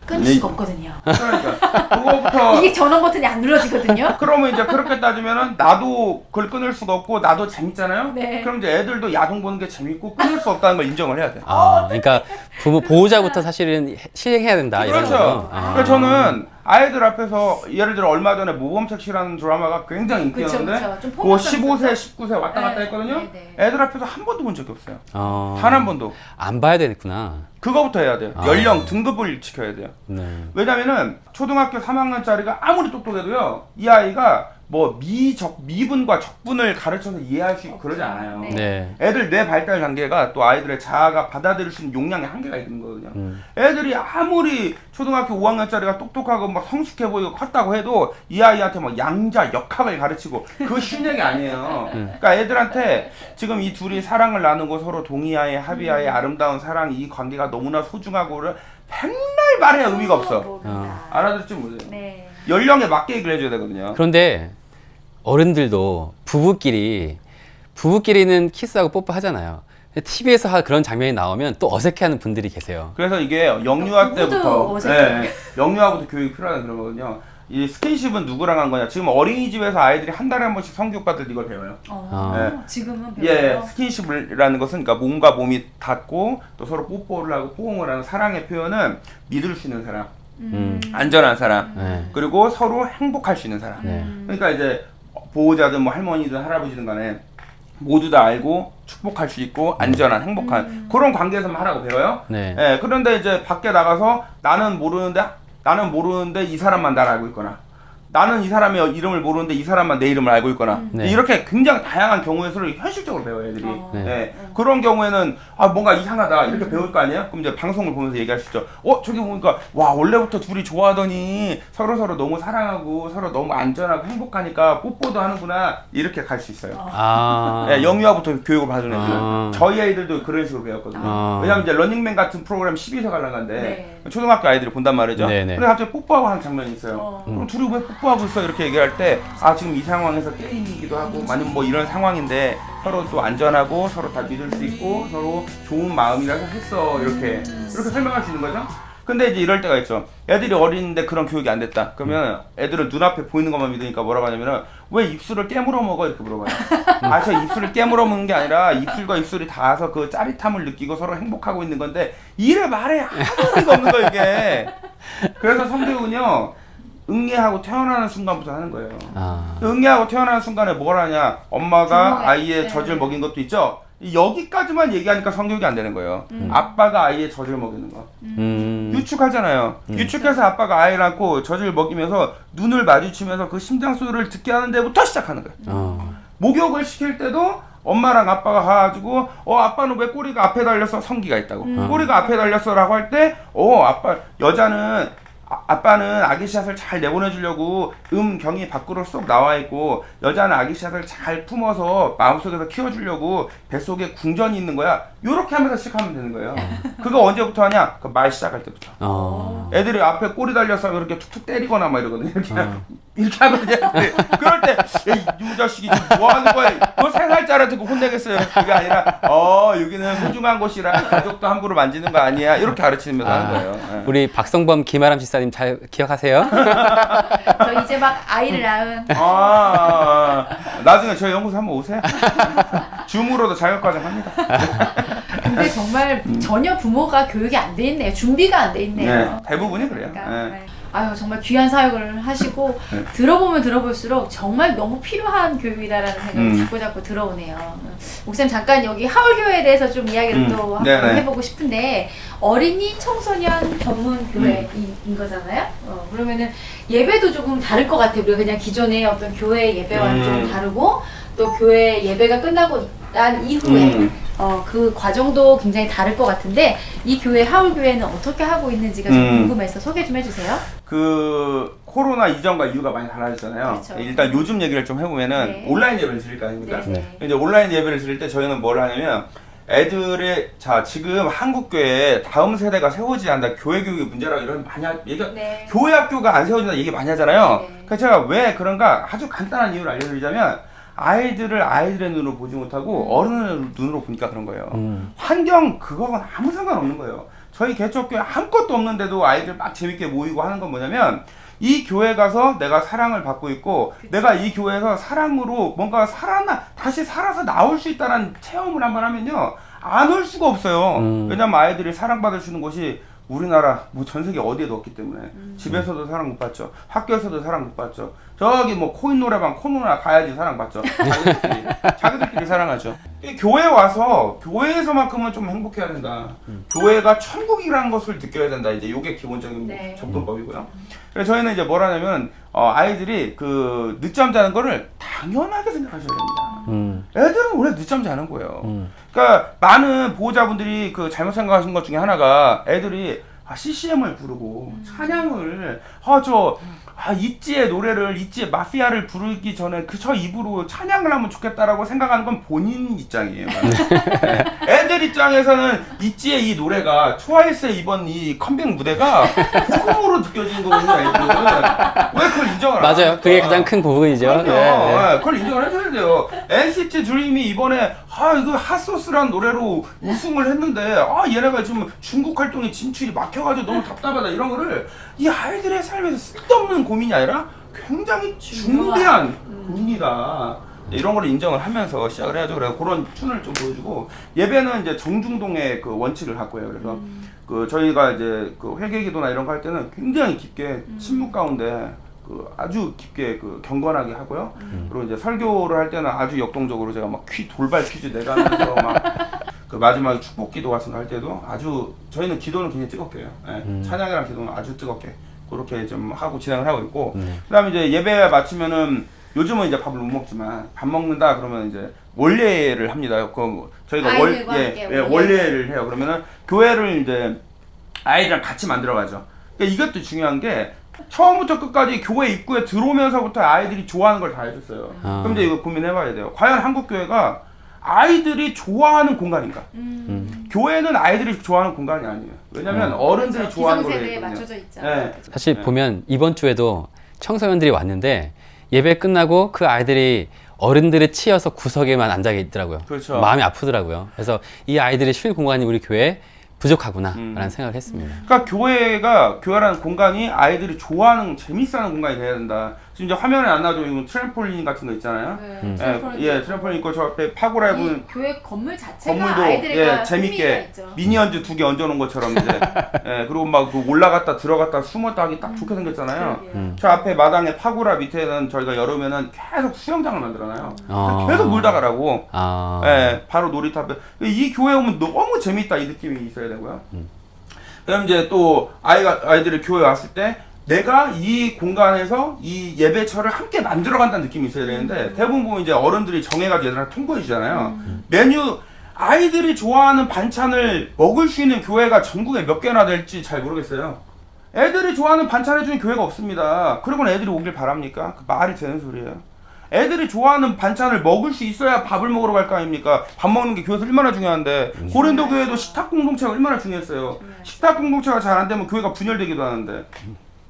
끊을 수가 없거든요.
그러니까 그거부터
이게 전원 버튼이 안 눌러지거든요.
그러면 이제 그렇게 따지면은 나도 그걸 끊을 수가 없고 나도 재밌잖아요.
네.
그럼 이제 애들도 야동 보는 게 재밌고 끊을 수 없다는 걸 인정을 해야 돼.
그러니까 보호자부터 사실은 시행해야 된다. 이런
그렇죠.
거죠.
그래서 저는 아이들 앞에서 예를 들어 얼마 전에 모범책시라는 드라마가 굉장히 인기였는데
그쵸. 좀
그거
폭력성
15세,
있었죠.
19세 왔다 갔다
네,
했거든요.
네, 네.
애들 앞에서 한 번도 본 적이 없어요.
어,
단 한 번도.
안 봐야 되겠구나.
그거부터 해야 돼요. 연령 등급을 지켜야 돼요.
네.
왜냐면은 초등학교 3학년짜리가 아무리 똑똑해도요 이 아이가 뭐 미분과 적분을 가르쳐서 이해할 수 있고 그러지 않아요.
네.
네.
애들 뇌 발달 단계가 또 아이들의 자아가 받아들일 수 있는 용량의 한계가 있는 거거든요. 애들이 아무리 초등학교 5학년짜리가 똑똑하고 막 성숙해 보이고 컸다고 해도 이 아이한테 뭐 양자, 역학을 가르치고 그거 쉬운 얘기 아니에요. 그러니까 애들한테 지금 이 둘이 사랑을 나누고 서로 동의하에 합의하에 아름다운 사랑 이 관계가 너무나 소중하고를 맨날 말해야 의미가 없어. 알아들을지 모르겠어요.
네.
연령에 맞게 얘기를 해줘야 되거든요.
그런데 어른들도 부부끼리는 키스하고 뽀뽀하잖아요. TV에서 그런 장면이 나오면 또 어색해하는 분들이 계세요.
그래서 이게 영유아
부부도
때부터
어색해.
영유아부터 교육이 필요하다는 그런 거거든요. 이 스킨십은 누구랑 한 거냐? 지금 어린이집에서 아이들이 한 달에 한 번씩 성교육 받을 이걸 배워요.
지금은
예,
배워요.
스킨십이라는 것은 그러니까 몸과 몸이 닿고 또 서로 뽀뽀를 하고 포옹을 하는 사랑의 표현은 믿을 수 있는 사람, 안전한 사람,
네.
그리고 서로 행복할 수 있는 사람.
네.
그러니까 이제 보호자든 뭐 할머니든 할아버지든 간에 모두 다 알고 축복할 수 있고 안전한 행복한 그런 관계에서만 하라고 배워요.
네.
예, 그런데 이제 밖에 나가서 나는 모르는데 이 사람만 나를 알고 있거나 나는 이 사람의 이름을 모르는데 이 사람만 내 이름을 알고 있거나
네.
이렇게 굉장히 다양한 경우에서를 현실적으로 배워요 애들이.
네.
예, 그런 경우에는 뭔가 이상하다 이렇게 배울 거 아니에요? 그럼 이제 방송을 보면서 얘기할 수 있죠. 저기 보니까 와 원래부터 둘이 좋아하더니 서로 너무 사랑하고 서로 너무 안전하고 행복하니까 뽀뽀도 하는구나 이렇게 갈 수 있어요. 예, 영유아부터 교육을 받은 애들은 저희 아이들도 그런 식으로 배웠거든요. 왜냐면 이제 러닝맨 같은 프로그램 12세 관람가인데 초등학교 아이들이 본단 말이죠.
네네.
근데 갑자기 뽀뽀하고 하는 장면이 있어요. 그럼 둘이 왜 뽀뽀하고 있어? 이렇게 얘기할 때 지금 이 상황에서 게임이기도 하고 아니면 뭐 이런 상황인데 서로 또 안전하고 서로 다 믿을 수 있고 서로 좋은 마음이라서 했어 이렇게 설명할 수 있는 거죠. 근데 이제 이럴 때가 있죠. 애들이 어린데 그런 교육이 안 됐다. 그러면 애들은 눈앞에 보이는 것만 믿으니까 뭐라고 하냐면은 왜 입술을 깨물어 먹어? 이렇게 물어봐요. 저 입술을 깨물어 먹는 게 아니라 입술과 입술이 닿아서 그 짜릿함을 느끼고 서로 행복하고 있는 건데 이래 말해 아무 의미가 없는 거예요 이게. 그래서 성교육은요 응애하고 태어나는 순간부터 하는 거예요. 응애하고 태어나는 순간에 뭘 하냐? 엄마가 아이의 젖을 먹인 것도 있죠. 여기까지만 얘기하니까 성교육이 안 되는 거예요. 아빠가 아이의 젖을 먹이는 거. 유축하잖아요. 유축해서 아빠가 아이를 안고 젖을 먹이면서 눈을 마주치면서 그 심장 소리를 듣게 하는 데부터 시작하는 거예요. 목욕을 시킬 때도 엄마랑 아빠가 가가지고 아빠는 왜 꼬리가 앞에 달렸어? 성기가 있다고. 꼬리가 앞에 달렸어 라고 할 때 아빠 여자는 아빠는 아기샷을 잘 내보내주려고 경이 밖으로 쏙 나와 있고 여자는 아기샷을 잘 품어서 마음속에서 키워주려고 뱃속에 궁전이 있는 거야. 요렇게 하면서 시작하면 되는 거예요. 그거 언제부터 하냐? 그 말 시작할 때부터. 애들이 앞에 꼬리 달려서 이렇게 툭툭 때리거나 막 이러거든요. 이렇게 하면 이제 그럴 때 이 자식이 지금 뭐 하는 거야? 너 3살짜리한테 혼내겠어요. 그게 아니라 여기는 소중한 곳이라 가족도 함부로 만지는 거 아니야. 이렇게 가르치면서 하는 거예요. 예.
우리 박성범 김아람 집사님 잘 기억하세요?
저 이제 막 아이를 낳은.
나중에 저희 연구소 한번 오세요. 줌으로도 자격과정 합니다.
근데 정말 전혀 부모가 교육이 안 돼 있네요. 준비가 안 돼 있네요.
네, 대부분이 그래요.
그러니까,
네.
아유 정말 귀한 사역을 하시고 들어보면 들어볼수록 정말 너무 필요한 교육이다라는 생각이 자꾸 들어오네요. 목사님 잠깐 여기 하울교회에 대해서 좀 이야기를 또 한번 해보고 싶은데 어린이 청소년 전문 교회인 거잖아요. 그러면은 예배도 조금 다를 것 같아요. 우리가 그냥 기존의 어떤 교회 예배와는 좀 다르고 또 교회 예배가 끝나고 난 이후에 그 과정도 굉장히 다를 것 같은데 이 교회 하울교회는 어떻게 하고 있는지가 좀 궁금해서 소개 좀 해주세요.
그 코로나 이전과 이후가 많이 달라졌잖아요.
그렇죠.
일단 요즘 얘기를 좀 해보면은
네.
온라인 예배를 드릴 거 아닙니까?
네.
이제 온라인 예배를 드릴 때 저희는 뭘 하냐면 애들의 지금 한국 교회에 다음 세대가 세워지지 않는다. 교회 교육의 문제라고 이런 많이 얘기.
네.
교회 학교가 안 세워진다 얘기 많이 하잖아요.
네.
그래서 제가 왜 그런가 아주 간단한 이유를 알려드리자면 아이들을 아이들의 눈으로 보지 못하고 어른의 눈으로 보니까 그런 거예요. 환경 그거하고는 아무 상관없는 거예요. 저희 개척교회 아무것도 없는데도 아이들 막 재밌게 모이고 하는 건 뭐냐면 이 교회 가서 내가 사랑을 받고 있고 내가 이 교회에서 사랑으로 뭔가 다시 살아서 나올 수 있다는 체험을 한번 하면요 안 올 수가 없어요. 왜냐면 아이들이 사랑받을 수 있는 곳이 우리나라 뭐 전 세계 어디에도 없기 때문에 집에서도 사랑 못 받죠. 학교에서도 사랑 못 받죠. 저기 뭐 코인 노래방 코노나 가야지 사랑 받죠. 자기들끼리 사랑하죠. 교회 와서 교회에서만큼은 좀 행복해야 된다. 교회가 천국이라는 것을 느껴야 된다. 이제 이게 기본적인 접근법이고요. 그래서 저희는 이제 뭘 하냐면 아이들이 그 늦잠 자는 거를 당연하게 생각하셔야 됩니다. 애들은 원래 늦잠 자는 거예요. 그러니까 많은 보호자분들이 그 잘못 생각하시는 것 중에 하나가 애들이 CCM을 부르고 찬양을 있지의 노래를 있지의 마피아를 부르기 전에 저 입으로 찬양을 하면 좋겠다라고 생각하는 건 본인 입장이에요. 네. 애들 입장에서는 있지의 이 노래가 트와이스의 이번 이 컴백 무대가 복음으로 느껴지는 거거든요. 애들은 왜 그걸 인정을 안
맞아요. 그게 가장 큰 부분이죠.
네. 그걸 인정을 해줘야 돼요. NCT 드림이 이번에 이거 핫소스라는 노래로 우승을 했는데 얘네가 지금 중국 활동에 진출이 막혀가지고 너무 답답하다 이런 거를 이 아이들의 삶에서 쓸데없는 고민이 아니라 굉장히 중대한 고민이다. 이런 거를 인정을 하면서 시작을 해야죠. 그래서 그런 툰을 좀 보여주고 예배는 이제 정중동의 그 원칙을 갖고 해요. 그래서 그 저희가 이제 그 회개기도나 이런 거 할 때는 굉장히 깊게 침묵 가운데 그 아주 깊게 그 경건하게 하고요. 그리고 이제 설교를 할 때는 아주 역동적으로 제가 막 돌발 퀴즈 내가면서 막 그 마지막에 축복 기도 같은 거 할 때도 아주 저희는 기도는 굉장히 뜨겁게 해요. 찬양이랑 기도는 아주 뜨겁게 그렇게 좀 하고 진행을 하고 있고 그다음에 이제 예배 마치면은 요즘은 이제 밥을 못 먹지만 밥 먹는다 그러면 이제 원례를 합니다. 그 저희가 원례를 해요. 그러면은 교회를 이제 아이들이랑 같이 만들어가죠. 그러니까 이것도 중요한 게 처음부터 끝까지 교회 입구에 들어오면서부터 아이들이 좋아하는 걸 다 해줬어요. 그럼 이제 이거 고민해봐야 돼요. 과연 한국 교회가 아이들이 좋아하는 공간인가? 교회는 아이들이 좋아하는 공간이 아니에요. 왜냐면 어른들이 좋아하는 걸로
기성세대에 맞춰져 있죠.
사실 보면 이번 주에도 청소년들이 왔는데 예배 끝나고 그 아이들이 어른들의 치여서 구석에만 앉아 있더라고요.
그렇죠.
마음이 아프더라고요. 그래서 이 아이들의 쉴 공간이 우리 교회에 부족하구나 라는 생각을 했습니다.
그러니까 교회라는 공간이 아이들이 좋아하는 재밌어하는 공간이 돼야 된다. 지금 이제 화면에 안 나와도 이거 트램폴린 같은 거 있잖아요. 트램폴린 있고 저 앞에 파고라이브
교회 건물 자체가
건물도
아이들의
재밌게 미니언즈 2개 얹어놓은 것처럼 이제 그리고 막 그 올라갔다 들어갔다 숨었다 하기 딱 좋게 생겼잖아요. 저 앞에 마당에 파고라 밑에는 저희가 여름에는 계속 수영장을 만들어놔요. 계속 놀다 가라고. 바로 놀이터 앞에 이 교회 오면 너무 재밌다 이 느낌이 있어야 되고요. 그럼 이제 또 아이들이 교회 왔을 때 내가 이 공간에서 이 예배처를 함께 만들어간다는 느낌이 있어야 되는데 대부분 보면 이제 어른들이 정해가지고 얘들한테 통보해 주잖아요. 메뉴 아이들이 좋아하는 반찬을 먹을 수 있는 교회가 전국에 몇 개나 될지 잘 모르겠어요. 애들이 좋아하는 반찬 해주는 교회가 없습니다. 그러고는 애들이 오길 바랍니까? 그 말이 되는 소리예요. 애들이 좋아하는 반찬을 먹을 수 있어야 밥을 먹으러 갈 거 아닙니까? 밥 먹는 게 교회에서 얼마나 중요한데 고린도 교회도 식탁 공동체가 얼마나 중요했어요. 식탁 공동체가 잘 안 되면 교회가 분열되기도 하는데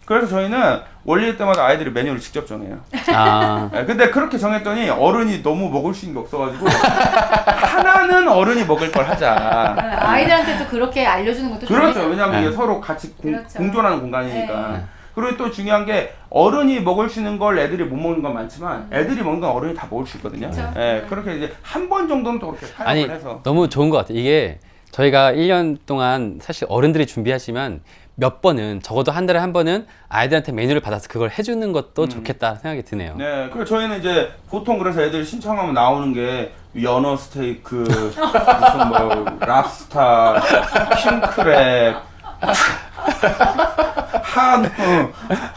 그래서 저희는 월요일 때마다 아이들이 메뉴를 직접 정해요.
아,
근데 그렇게 정했더니 어른이 너무 먹을 수 있는 게 없어가지고 하나는 어른이 먹을 걸 하자.
아이들한테도 그렇게 알려주는 것도
그렇죠.
좋네요.
왜냐면
네.
이게 서로 같이
그렇죠.
공존하는 공간이니까.
네.
그리고 또 중요한 게 어른이 먹을 수 있는 걸 애들이 못 먹는 건 많지만 애들이 먹는 건 어른이 다 먹을 수 있거든요.
그렇죠.
예, 그렇게 이제 한 번 정도는 또 그렇게 사용을
아니
해서.
너무 좋은 것 같아요. 이게 저희가 1년 동안 사실 어른들이 준비하지만 몇 번은 적어도 한 달에 한 번은 아이들한테 메뉴를 받아서 그걸 해주는 것도 좋겠다 생각이 드네요.
네, 그리고 저희는 이제 보통 그래서 애들이 신청하면 나오는 게 연어 스테이크, 무슨 뭐 랍스타, 킹크랩,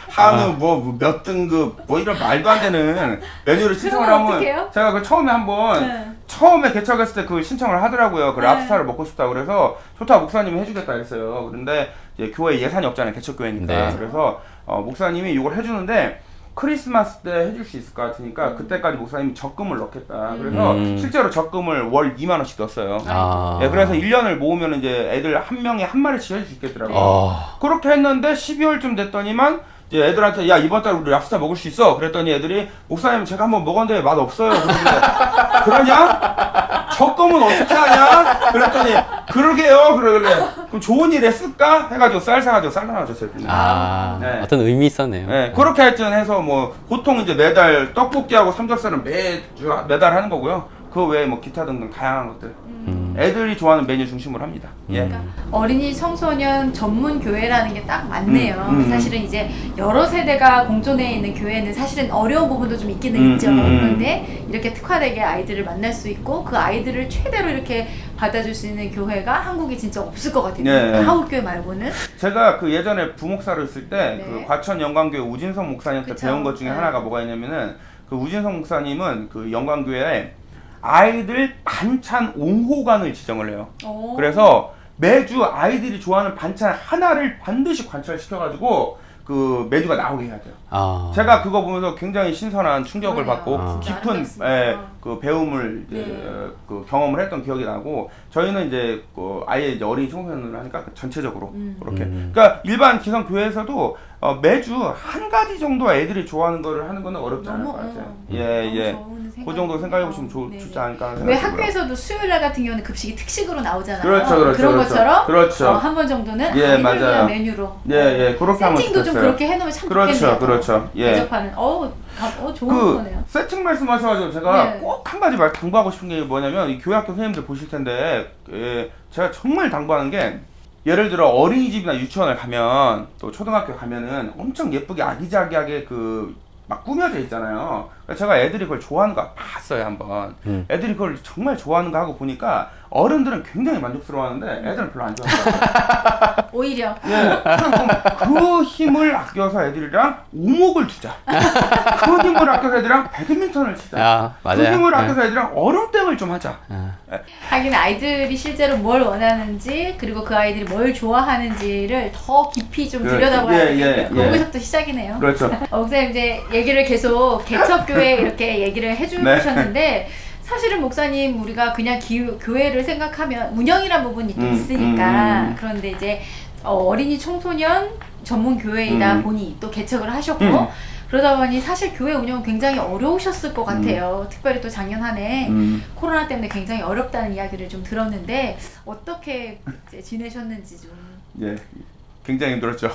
한우 뭐 몇 등급 뭐 이런 말도 안 되는 메뉴를 신청을
그러면
하면
어떡해요?
제가 그 처음에 한번
네.
처음에 개척했을 때 그 신청을 하더라고요. 그
네.
랍스타를 먹고 싶다 그래서 좋다 목사님이 해주겠다 했어요. 그런데 이제 교회 예산이 없잖아요. 개척교회니까.
네.
그래서 목사님이 이걸 해주는데 크리스마스 때 해줄 수 있을 것 같으니까 그때까지 목사님이 적금을 넣겠다. 그래서 실제로 적금을 월 2만 원씩 넣었어요.
아,
예, 그래서 1년을 모으면 이제 애들 한 명에 한 마리씩 해줄 수 있겠더라고요.
어,
그렇게 했는데 12월쯤 됐더니만 이제 애들한테 야 이번 달 우리 랍스타 먹을 수 있어. 그랬더니 애들이 목사님 제가 한번 먹었는데 맛 없어요. 그러길래 그러냐? 적금은 어떻게 하냐? 그랬더니 그러게요. 그러길래 그럼 좋은 일에 쓸까? 해가지고 쌀 사가지고 쌀 하나 줬어요.
아,
네.
어떤 의미 있었네요.
네, 그렇게 하여튼 해서 뭐 보통 이제 매달 떡볶이하고 삼겹살은 매달 하는 거고요. 그 외에 뭐 기타 등등 다양한 것들 애들이 좋아하는 메뉴 중심으로 합니다. 예.
그러니까 어린이 청소년 전문 교회라는 게 딱 맞네요. 사실은 이제 여러 세대가 공존해 있는 교회는 사실은 어려운 부분도 좀 있기는 있죠. 그런데 이렇게 특화되게 아이들을 만날 수 있고 그 아이들을 최대로 이렇게 받아줄 수 있는 교회가 한국에 진짜 없을 것 같아요.
네.
한국교회 말고는.
제가 그 예전에 부목사를 했을 때
네.
그 과천 영광교회 우진성 목사님한테
그쵸.
배운 것 중에
네.
하나가 뭐가 있냐면은 그 우진성 목사님은 그 영광교회에 아이들 반찬 옹호관을 지정을 해요.
오.
그래서 매주 아이들이 좋아하는 반찬 하나를 반드시 관찰시켜가지고 그 메뉴가 나오게 해야 돼요.
아,
제가 그거 보면서 굉장히 신선한 충격을
그러네요.
받고
아.
깊은
알겠습니다.
그 배움을 이제
네.
그 경험을 했던 기억이 나고 저희는 이제 그 아예 이제 어린이 청소년을 하니까 전체적으로 그렇게 그러니까 일반 기성 교회에서도 매주 한 가지 정도 애들이 좋아하는 거를 하는 거는 어렵지 않을 것 같아요. 예. 그 정도 생각해 보시면 좋지 않을까
왜
생각이 들어요.
학교에서도 수요일 날 같은 경우는 급식이 특식으로 나오잖아요.
그렇죠.
그런
그렇죠.
것처럼
그렇죠.
한 번 정도는
예,
아이들
맞아요.
위한 메뉴로
예, 그렇게 하면
세팅도 좀
좋겠어요.
그렇게 해놓으면 참
그렇죠,
좋겠네요.
그렇죠. 예.
대접하는 좋은
그
거네요.
세팅 말씀하셔가지고 제가
네.
꼭 한 가지 당부하고 싶은 게 뭐냐면 이 교회학교 선생님들 보실 텐데 제가 정말 당부하는 게 예를 들어 어린이집이나 유치원을 가면 또 초등학교 가면은 엄청 예쁘게 아기자기하게 막 꾸며져 있잖아요. 그래서 제가 애들이 그걸 좋아하는 거 봤어요 한번. 애들이 그걸 정말 좋아하는 거 하고 보니까 어른들은 굉장히 만족스러워하는데 애들은 별로 안 좋아해요.
오히려
예, 그럼 그 힘을 아껴서 애들이랑 오목을 두자. 그 힘을 아껴서 애들이랑 배드민턴을 치자.
아, 맞아요.
그 힘을
네.
아껴서 애들이랑 얼음땡을 좀 하자.
하긴 아이들이 실제로 뭘 원하는지 그리고 그 아이들이 뭘 좋아하는지를 더 깊이 좀
그렇죠.
들여다봐야
예,
되겠네요.
예.
거기서부터 시작이네요.
그렇죠.
목사님 이제 얘기를 계속 개척교회 이렇게 얘기를 해주셨는데 사실은 목사님 우리가 그냥 교회를 생각하면 운영이란 부분이 또 있으니까 그런데 이제 어린이 청소년 전문 교회이다 보니 또 개척을 하셨고 그러다 보니 사실 교회 운영은 굉장히 어려우셨을 것 같아요. 특별히 또 작년 한 해 코로나 때문에 굉장히 어렵다는 이야기를 좀 들었는데 어떻게 이제 지내셨는지 좀.
예. 굉장히 힘들었죠.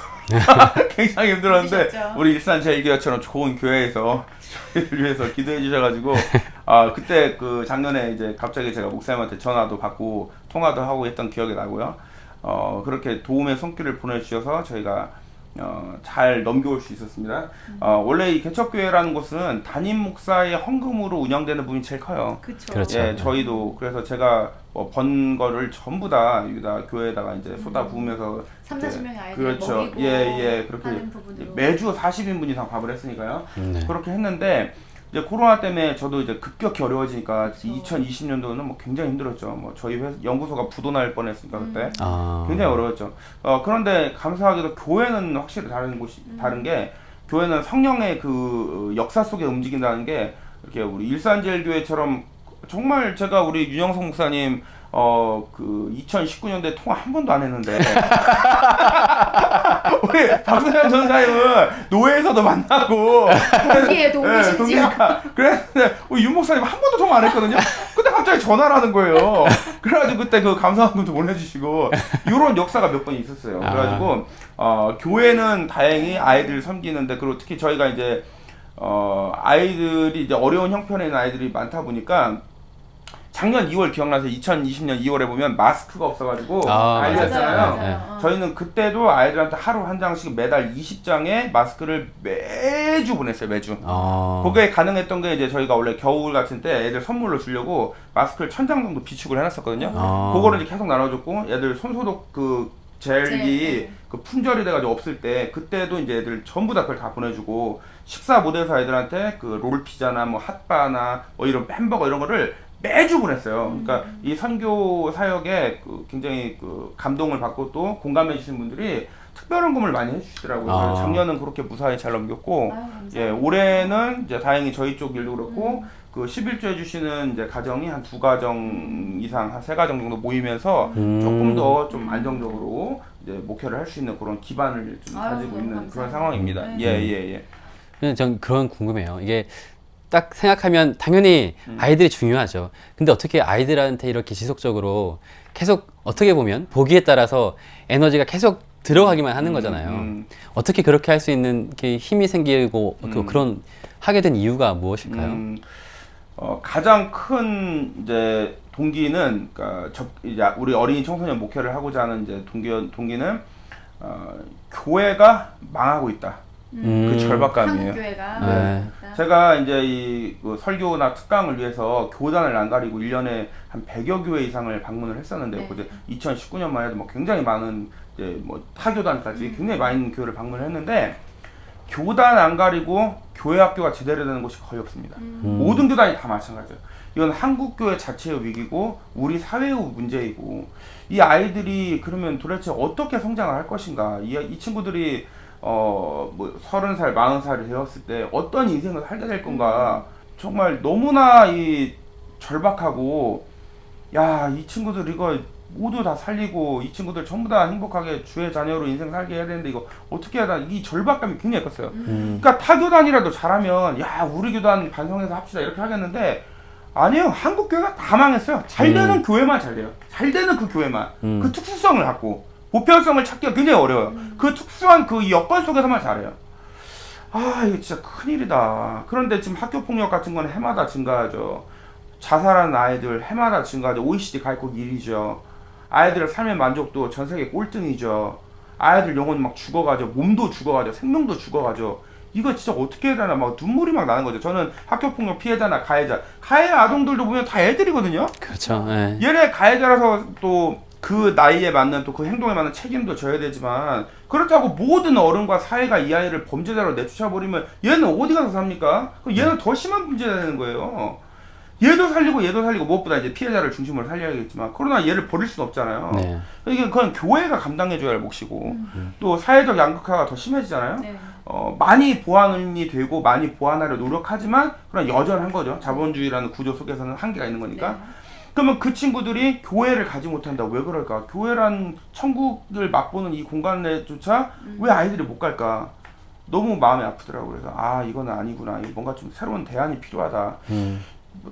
굉장히 힘들었는데
힘드셨죠.
우리 일산 제일교회처럼 좋은 교회에서 저희를 위해서 기도해 주셔가지고 그때 그 작년에 이제 갑자기 제가 목사님한테 전화도 받고 통화도 하고 했던 기억이 나고요. 그렇게 도움의 손길을 보내주셔서 저희가 잘 넘겨올 수 있었습니다. 원래 이 개척교회라는 곳은 담임 목사의 헌금으로 운영되는 부분이 제일 커요.
그렇죠.
예, 저희도 그래서 제가 번 거를 전부 다 여기다 교회에다가 이제 쏟아 부으면서
30-40명의 아이들
그렇죠.
먹이고
예, 그렇게
하는 부분으로.
매주 40인분 이상 밥을 했으니까요.
네.
그렇게 했는데 이제 코로나 때문에 저도 이제 급격히 어려워지니까 2020년도는 뭐 굉장히 힘들었죠. 뭐 저희 연구소가 부도날 뻔했으니까 그때 굉장히 어려웠죠. 그런데 감사하게도 교회는 확실히 다른 게 교회는 성령의 그 역사 속에 움직인다는 게 이렇게 우리 일산제일교회처럼 정말 제가 우리 윤영석 목사님 그 2019년도에 통화 한 번도 안 했는데 우리 박서연 전사님은 노예에서도 만나고
동기에 동기 심지어
그랬는데 우리 윤 목사님 한 번도 통화 안 했거든요. 근데 갑자기 전화를 하는 거예요. 그래가지고 그때 그 감사한금도 보내주시고 이런 역사가 몇 번 있었어요. 그래가지고 교회는 다행히 아이들 섬기는데 그리고 특히 저희가 이제 아이들이 이제 어려운 형편에 있는 아이들이 많다 보니까 작년 2월 기억나서 2020년 2월에 보면 마스크가 없어가지고 난리였잖아요.
맞아요.
저희는 그때도 아이들한테 하루 한 장씩 매달 20장의 마스크를 매주 보냈어요. 매주. 그게 가능했던 게 이제 저희가 원래 겨울 같은 때 애들 선물로 주려고 마스크를 1000장 정도 비축을 해놨었거든요. 그거를 이제 계속 나눠줬고 애들 손소독 그 젤이 그 품절이 돼가지고 없을 때 그때도 이제 애들 전부 다 그걸 다 보내주고 식사 못해서 애들한테 그 롤피자나 뭐 핫바나 뭐 이런 햄버거 이런 거를 매주 보냈어요. 그러니까 이 선교 사역에 그 굉장히 그 감동을 받고 또 공감해 주신 분들이 특별한 금을 많이 해주시더라고요. 작년은 그렇게 무사히 잘 넘겼고, 예, 올해는 이제 다행히 저희 쪽 일도 그렇고, 그 11조 해주시는 이제 가정이 한 2가정 이상, 한 3가정 정도 모이면서 조금 더 좀 안정적으로 이제 목회를 할 수 있는 그런 기반을 좀 가지고 있는
감사합니다.
그런 상황입니다. 예.
근데 전 그런 궁금해요. 이게 딱 생각하면 당연히 아이들이 중요하죠. 근데 어떻게 아이들한테 이렇게 지속적으로 계속 어떻게 보면 보기에 따라서 에너지가 계속 들어가기만 하는 거잖아요. 어떻게 그렇게 할 수 있는 게 힘이 생기고 그런 하게 된 이유가 무엇일까요?
가장 큰 이제 동기는 그러니까 이제 우리 어린이 청소년 목회를 하고자 하는 이제 동기는 교회가 망하고 있다. 그 절박감이에요.
한국교회가
네.
제가 이제 그 설교나 특강을 위해서 교단을 안 가리고 1년에 한 100여 교회 이상을 방문을 했었는데 그때 2019년만 해도 뭐 굉장히 많은 이제 뭐 타교단까지 굉장히 많은 교회를 방문을 했는데 교단 안 가리고 교회 학교가 제대로 되는 곳이 거의 없습니다. 모든 교단이 다 마찬가지예요. 이건 한국 교회 자체의 위기고 우리 사회의 문제이고 이 아이들이 그러면 도대체 어떻게 성장을 할 것인가? 이 친구들이 뭐 30살, 40살이 되었을 때 어떤 인생을 살게 될 건가 정말 너무나 이 절박하고 야, 이 친구들 이거 모두 다 살리고 이 친구들 전부 다 행복하게 주의 자녀로 인생 살게 해야 되는데 이거 어떻게 해야 되나 이 절박감이 굉장히 컸어요. 그러니까 타 교단이라도 잘하면 야, 우리 교단 반성해서 합시다 이렇게 하겠는데 아니요, 한국 교회가 다 망했어요. 잘 되는 교회만 잘 돼요. 잘 되는 그 교회만 그 특수성을 갖고 보편성을 찾기가 굉장히 어려워요. 그 특수한 그 여건 속에서만 잘해요. 아, 이거 진짜 큰일이다. 그런데 지금 학교폭력 같은 건 해마다 증가하죠. 자살하는 아이들 해마다 증가하죠. OECD 가입국 1위죠. 아이들의 삶의 만족도 전 세계 꼴등이죠. 아이들 영혼 막 죽어가죠. 몸도 죽어가죠. 생명도 죽어가죠. 이거 진짜 어떻게 해야 되나 막 눈물이 막 나는 거죠. 저는 학교폭력 피해자나 가해자, 가해 아동들도 보면 다 애들이거든요.
그렇죠. 네.
얘네 가해자라서 또 그 나이에 맞는 또 그 행동에 맞는 책임도 져야 되지만 그렇다고 모든 어른과 사회가 이 아이를 범죄자로 내쫓아버리면 얘는 어디 가서 삽니까? 그럼 얘는 더 심한 문제가 되는 거예요. 얘도 살리고 무엇보다 이제 피해자를 중심으로 살려야겠지만 그러나 얘를 버릴 수는 없잖아요.
네.
이게 그건 교회가 감당해줘야 할 몫이고 또 사회적 양극화가 더 심해지잖아요.
네.
많이 보완이 되고 많이 보완하려 노력하지만 그러나 여전한 거죠. 자본주의라는 구조 속에서는 한계가 있는 거니까.
네.
그러면 그 친구들이 교회를 가지 못한다. 왜 그럴까? 교회란 천국을 맛보는 이 공간에조차 왜 아이들이 못 갈까? 너무 마음이 아프더라고요. 그래서 아, 이거는 아니구나. 뭔가 좀 새로운 대안이 필요하다.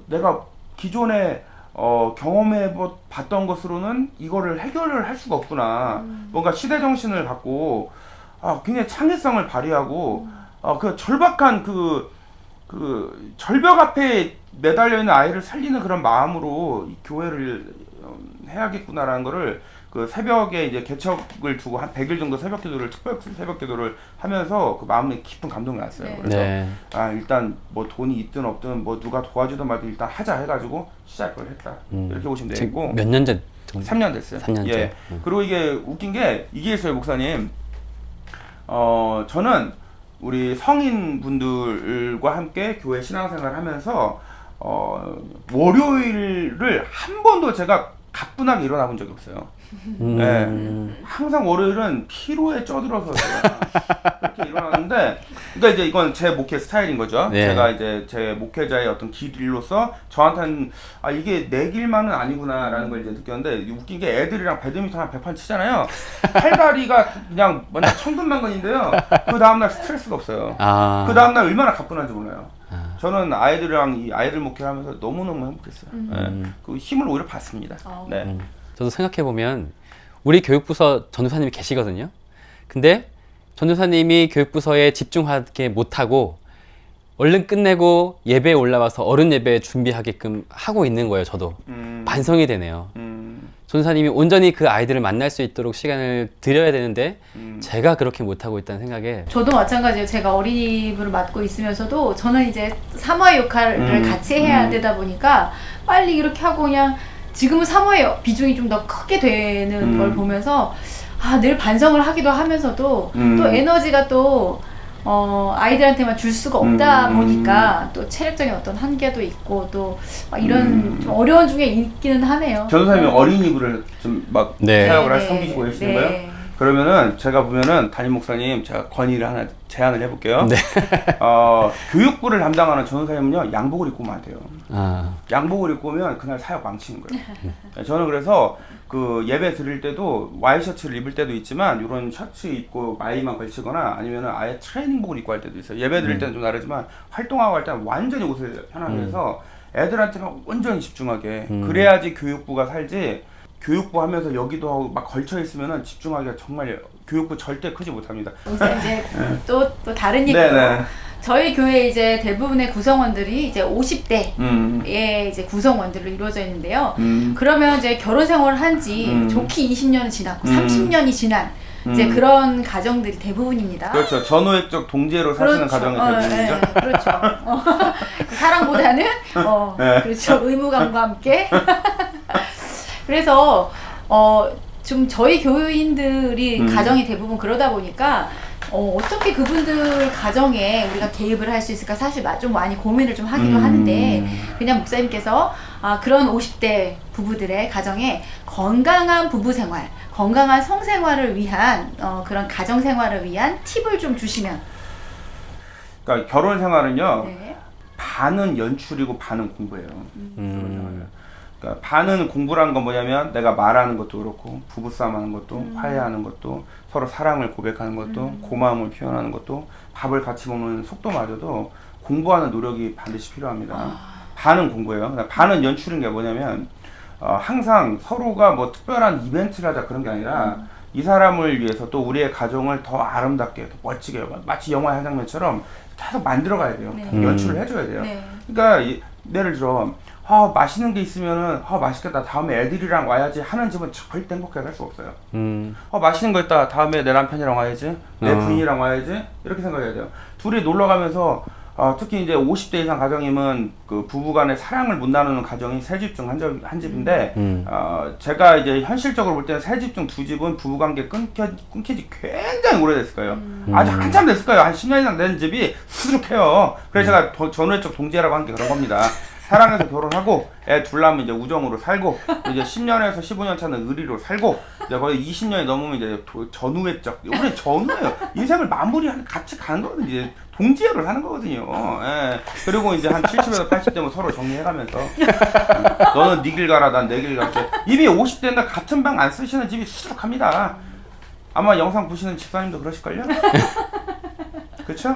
내가 기존에 경험해 봤던 것으로는 이거를 해결을 할 수가 없구나. 뭔가 시대 정신을 갖고 굉장히 창의성을 발휘하고 그 절박한 그 절벽 앞에 매달려 있는 아이를 살리는 그런 마음으로 이 교회를 해야겠구나라는 거를 그 새벽에 이제 개척을 두고 한 100일 정도 새벽 기도를 특별 새벽 기도를 하면서 그 마음에 깊은 감동이 났어요.
네.
그래서
네.
일단 뭐 돈이 있든 없든 뭐 누가 도와주든 말든 일단 하자 해가지고 시작을 했다. 이렇게 보시면 되겠고.
몇 년 전?
3년 됐어요.
3년째.
예. 그리고 이게 웃긴 게 이게 있어요, 목사님. 저는 우리 성인분들과 함께 교회 신앙생활을 하면서 월요일을 한 번도 제가 가뿐하게 일어나 본 적이 없어요. 네. 항상 월요일은 피로에 쪄들어서 제가 그렇게 일어나는데, 그러니까 이제 이건 제 목회 스타일인 거죠.
네.
제가 이제 제 목회자의 어떤 길로서 저한테는 이게 내 길만은 아니구나라는 걸 이제 느꼈는데, 웃긴 게 애들이랑 배드민턴 한 100판 치잖아요. 팔다리가 그냥 완전 천근만근인데요. 그 다음날 스트레스가 없어요. 그 다음날 얼마나 가뿐한지 몰라요. 저는 아이들이랑 이 아이들 목회를 하면서 너무너무 행복했어요. 네. 그 힘을 오히려 받습니다. 네.
저도 생각해보면 우리 교육부서 전도사님이 계시거든요. 근데 전도사님이 교육부서에 집중하게 못하고 얼른 끝내고 예배에 올라와서 어른 예배 준비하게끔 하고 있는 거예요. 저도 반성이 되네요. 전도사님이 온전히 그 아이들을 만날 수 있도록 시간을 드려야 되는데 제가 그렇게 못하고 있다는 생각에.
저도 마찬가지예요. 제가 어린이부를 맡고 있으면서도 저는 이제 사모의 역할을 같이 해야 되다 보니까 빨리 이렇게 하고 그냥 지금은 사모의 비중이 좀 더 크게 되는 걸 보면서 늘 반성을 하기도 하면서도 또 에너지가 또 아이들한테만 줄 수가 없다 보니까 또 체력적인 어떤 한계도 있고 또 막 이런 좀 어려운 중에 있기는 하네요.
전도사님이 어린이부를 좀 막
네.
사역을 섬기시고 계시는 거예요? 그러면은 제가 보면은 담임 목사님 제가 건의를 하나 제안을 해볼게요.
네.
교육부를 담당하는 전도사님은요 양복을 입고 오면 안 돼요. 양복을 입고 오면 그날 사역 망치는 거예요. 저는 그래서 그 예배 드릴 때도 와이셔츠를 입을 때도 있지만 이런 셔츠 입고 마이만 걸치거나 아니면은 아예 트레이닝복을 입고 할 때도 있어요. 예배 드릴 때는 좀 다르지만 활동하고 할 때는 완전히 옷을 편하게 해서 애들한테만 온전히 집중하게 그래야지 교육부가 살지. 교육부 하면서 여기도 하고 막 걸쳐 있으면은 집중하기가 정말 교육부 절대 크지 못합니다.
이제 또 다른 얘기예요. 저희 교회 이제 대부분의 구성원들이 이제 50대의 이제 구성원들로 이루어져 있는데요. 그러면 이제 결혼 생활을 한지 좋게 20년이 지났고 30년이 지난 이제 그런 가정들이 대부분입니다.
그렇죠. 전후액적 동지애로 사시는 가정이 대부분이죠.
네, 그렇죠. 사랑보다는 그렇죠. 의무감과 함께. 그래서 좀 저희 교인들이 가정이 대부분 그러다 보니까 어떻게 그분들 가정에 우리가 개입을 할 수 있을까 사실 좀 많이 고민을 좀 하기도 하는데 그냥 목사님께서 그런 50대 부부들의 가정에 건강한 부부 생활, 건강한 성생활을 위한 그런 가정 생활을 위한 팁을 좀 주시면.
그러니까 결혼 생활은요.
네.
반은 연출이고 반은 공부예요. 그러니까 반은 공부라는 건 뭐냐면 내가 말하는 것도 그렇고 부부싸움하는 것도 화해하는 것도 서로 사랑을 고백하는 것도 고마움을 표현하는 것도 밥을 같이 먹는 속도마저도 공부하는 노력이 반드시 필요합니다. 반은 공부예요. 그러니까 반은 연출인 게 뭐냐면 항상 서로가 뭐 특별한 이벤트를 하자 그런 게 아니라 이 사람을 위해서 또 우리의 가정을 더 아름답게 더 멋지게 마치 영화 한 장면처럼 계속 만들어 가야 돼요.
네.
연출을 해줘야 돼요.
네.
그러니까 예를 들어 맛있는 게 있으면은 맛있겠다 다음에 애들이랑 와야지 하는 집은 절대 행복하게 살 수 없어요. 맛있는 거 있다 다음에 내 남편이랑 와야지 내 부인이랑 와야지 이렇게 생각해야 돼요. 둘이 놀러 가면서 특히 이제 50대 이상 가정이면 그 부부간의 사랑을 못 나누는 가정이 세 집 중 한 집인데 제가 이제 현실적으로 볼 때는 세 집 중 두 집은 부부관계 끊긴 지 굉장히 오래됐을 거예요. 아주 한참 됐을 거예요. 한 10년 이상 된 집이 수두룩해요. 그래서 제가 전후회적 동지애라고 한 게 그런 겁니다. 사랑해서 결혼하고 애 둘 낳으면 이제 우정으로 살고 이제 10년에서 15년 차는 의리로 살고 이제 거의 20년이 넘으면 이제 전후회적 우리 전후예요. 인생을 마무리하는 같이 가는 거거든요. 이제 동지애를 하는 거거든요. 예. 그리고 이제 한 70에서 80대면 서로 정리해가면서 너는 네 길 가라 난 내 길 갈게. 이미 50대인데 같은 방 안 쓰시는 집이 수두룩합니다. 아마 영상 보시는 집사님도 그러실걸요? 그쵸?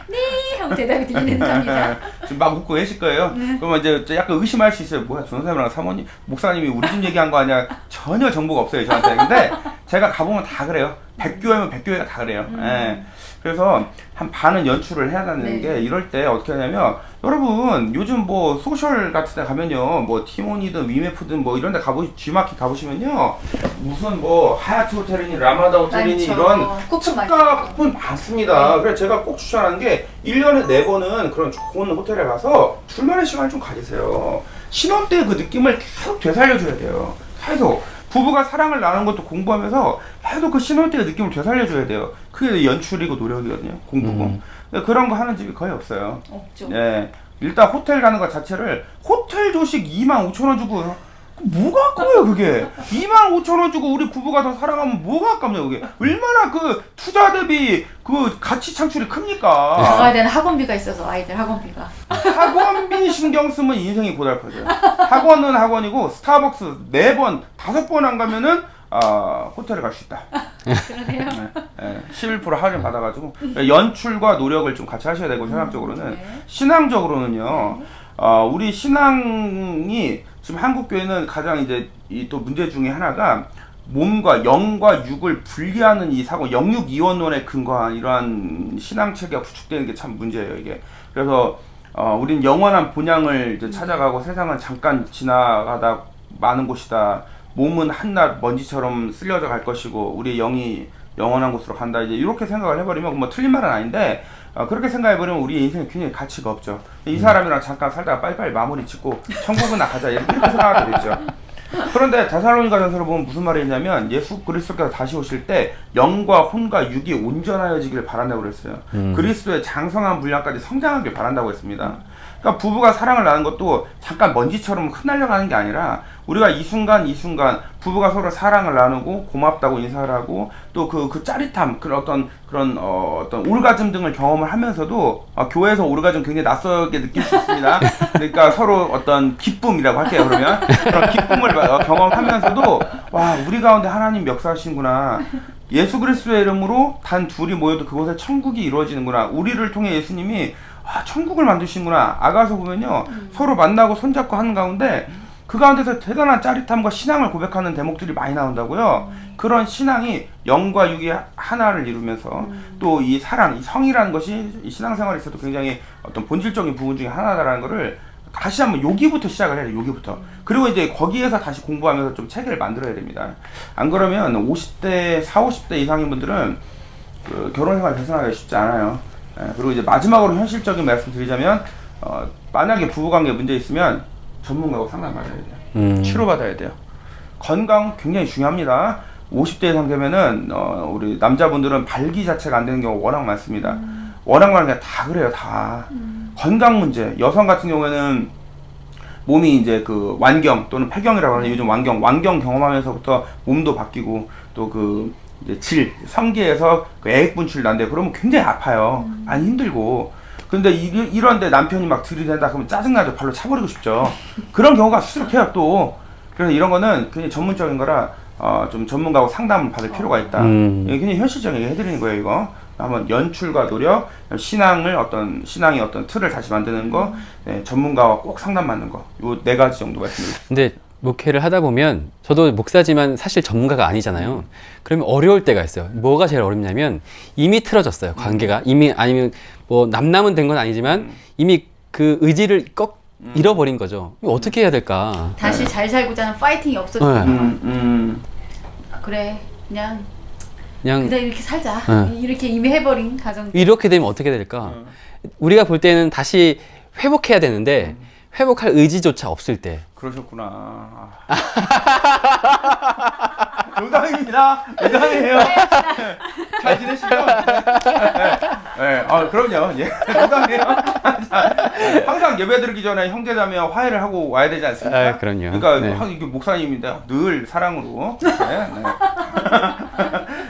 네 하고 대답이 들리는 겁니다.
지금 막 웃고 계실 거예요. 그러면 이제 약간 의심할 수 있어요. 뭐야 전사님이랑 사모님 목사님이 우리 집 얘기한 거 아니야? 전혀 정보가 없어요 저한테. 근데 제가 가보면 다 그래요. 100교회면 100교회가 다 그래요. 예. 그래서 한 반은 연출을 해야 되는 게 이럴 때 어떻게 하냐면 여러분 요즘 뭐 소셜 같은 데 가면요 뭐 티몬이든 위메프든 뭐 이런 데 G마켓 가보시면요 무슨 뭐 하얏트 호텔이니 라마다 호텔이니 이런 특가 쿠폰 많습니다. 그래서 제가 꼭 추천하는 게 1년에 4번은 그런 좋은 호텔에 가서 둘만의 시간을 좀 가지세요. 신혼 때 그 느낌을 계속 되살려줘야 돼요. 계속 부부가 사랑을 나누는 것도 공부하면서 계속 그 신혼 때의 느낌을 되살려줘야 돼요. 그게 연출이고 노력이거든요. 공부고. 그런 거 하는 집이 거의 없어요.
없죠.
예. 일단 호텔 가는 것 자체를 호텔 조식 25,000원 주고 뭐가 아까워요 그게. 25,000원 주고 우리 부부가 더 사랑하면 뭐가 아깝냐 그게. 얼마나 그 투자 대비 그 가치 창출이 큽니까.
나가야 되는 학원비가 있어서 아이들 학원비가.
학원비 신경 쓰면 인생이 고달퍼져요. 학원은 학원이고 스타벅스 4번 5번 안 가면은 호텔에 갈 수 있다.
그러네요.
네, 11% 할인 받아가지고 연출과 노력을 좀 같이 하셔야 되고 신앙적으로는.
네.
신앙적으로는요. 우리 신앙이 지금 한국 교회는 가장 이제 이 또 문제 중에 하나가 몸과 영과 육을 분리하는 이 사고, 영육 이원론에 근거한 이러한 신앙 체계가 구축되는 게 참 문제예요 이게. 그래서 우린 영원한 본향을 이제 찾아가고 세상은 잠깐 지나가다 마는 곳이다. 몸은 한낱 먼지처럼 쓸려져 갈 것이고 우리 영이 영원한 곳으로 간다. 이제 이렇게 생각을 해버리면 뭐 틀린 말은 아닌데 그렇게 생각해버리면 우리 인생에 굉장히 가치가 없죠. 이 사람이랑 잠깐 살다가 빨리빨리 마무리 짓고 천국은 나가자 이렇게 생각하게 되죠. 그런데 데살로니가전서를 보면 무슨 말이 있냐면 예수 그리스도께서 다시 오실 때 영과 혼과 육이 온전하여지기를 바란다고 그랬어요. 그리스도의 장성한 분량까지 성장하길 바란다고 했습니다. 그러니까 부부가 사랑을 나누는 것도 잠깐 먼지처럼 흩날려가는 게 아니라 우리가 이 순간 부부가 서로 사랑을 나누고 고맙다고 인사를 하고 또 그 짜릿함 그런 어떤 올가즘 등을 경험을 하면서도 교회에서 올가즘 굉장히 낯설게 느낄 수 있습니다. 그러니까 서로 어떤 기쁨이라고 할게요. 그러면 그런 기쁨을 경험하면서도 와 우리 가운데 하나님 역사하시는구나. 예수 그리스도의 이름으로 단 둘이 모여도 그곳에 천국이 이루어지는구나. 우리를 통해 예수님이 천국을 만드시는구나. 아가서 보면요 서로 만나고 손잡고 하는 가운데 그 가운데서 대단한 짜릿함과 신앙을 고백하는 대목들이 많이 나온다고요. 그런 신앙이 영과 육이 하나를 이루면서 또 이 사랑, 이 성이라는 것이 이 신앙생활에 있어도 굉장히 어떤 본질적인 부분 중에 하나다라는 거를 다시 한번 여기부터 시작을 해야 돼요. 여기부터. 그리고 이제 거기에서 다시 공부하면서 좀 체계를 만들어야 됩니다. 안 그러면 50대, 40, 50대 이상인 분들은 그 결혼생활 개선하기가 쉽지 않아요. 그리고 이제 마지막으로 현실적인 말씀 드리자면 만약에 부부관계에 문제 있으면 전문가하고 상담받아야 돼요. 치료받아야 돼요. 건강 굉장히 중요합니다. 50대 이상 되면은 우리 남자분들은 발기 자체가 안 되는 경우가 워낙 많습니다. 워낙 많은 게 다 그래요. 다 건강 문제. 여성 같은 경우에는 몸이 이제 그 완경 또는 폐경이라고 하는 요즘 완경 경험하면서부터 몸도 바뀌고 또 그 이제 성기에서 그 애액 분출이 난대. 그러면 굉장히 아파요. 많이 힘들고. 근데 이런데 남편이 막 들이댄다 그러면 짜증나죠. 발로 차버리고 싶죠. 그런 경우가 수두룩해요 또. 그래서 이런 거는 굉장히 전문적인 거라 좀 전문가하고 상담을 받을 필요가 있다. 이게 굉장히 현실적인 해드리는 거예요 이거. 한번 연출과 노력, 신앙의 어떤 틀을 다시 만드는 거, 전문가와 꼭 상담 받는 거. 요 4가지 정도 말씀드립니다.
근데 목회를 하다 보면 저도 목사지만 사실 전문가가 아니잖아요. 그러면 어려울 때가 있어요. 뭐가 제일 어렵냐면 이미 틀어졌어요. 관계가. 이미 아니면 뭐 남남은 된 건 아니지만 이미 그 의지를 잃어버린 거죠. 이거 어떻게 해야 될까?
다시 잘 살고자 하는 파이팅이 없어졌구나. 그래 그냥 이렇게 살자. 이렇게 이미 해버린 가정.
이렇게 되면 어떻게 될까? 우리가 볼 때는 다시 회복해야 되는데 회복할 의지조차 없을 때.
그러셨구나. 농담입니다. 농담이에요. 잘 지내시죠? 네. 그럼요. 예. 농담이에요. 항상 예배 드리기 전에 형제자매와 화해를 하고 와야 되지 않습니까?
그럼요.
그러니까 이게 목사님인데 늘 사랑으로. 네.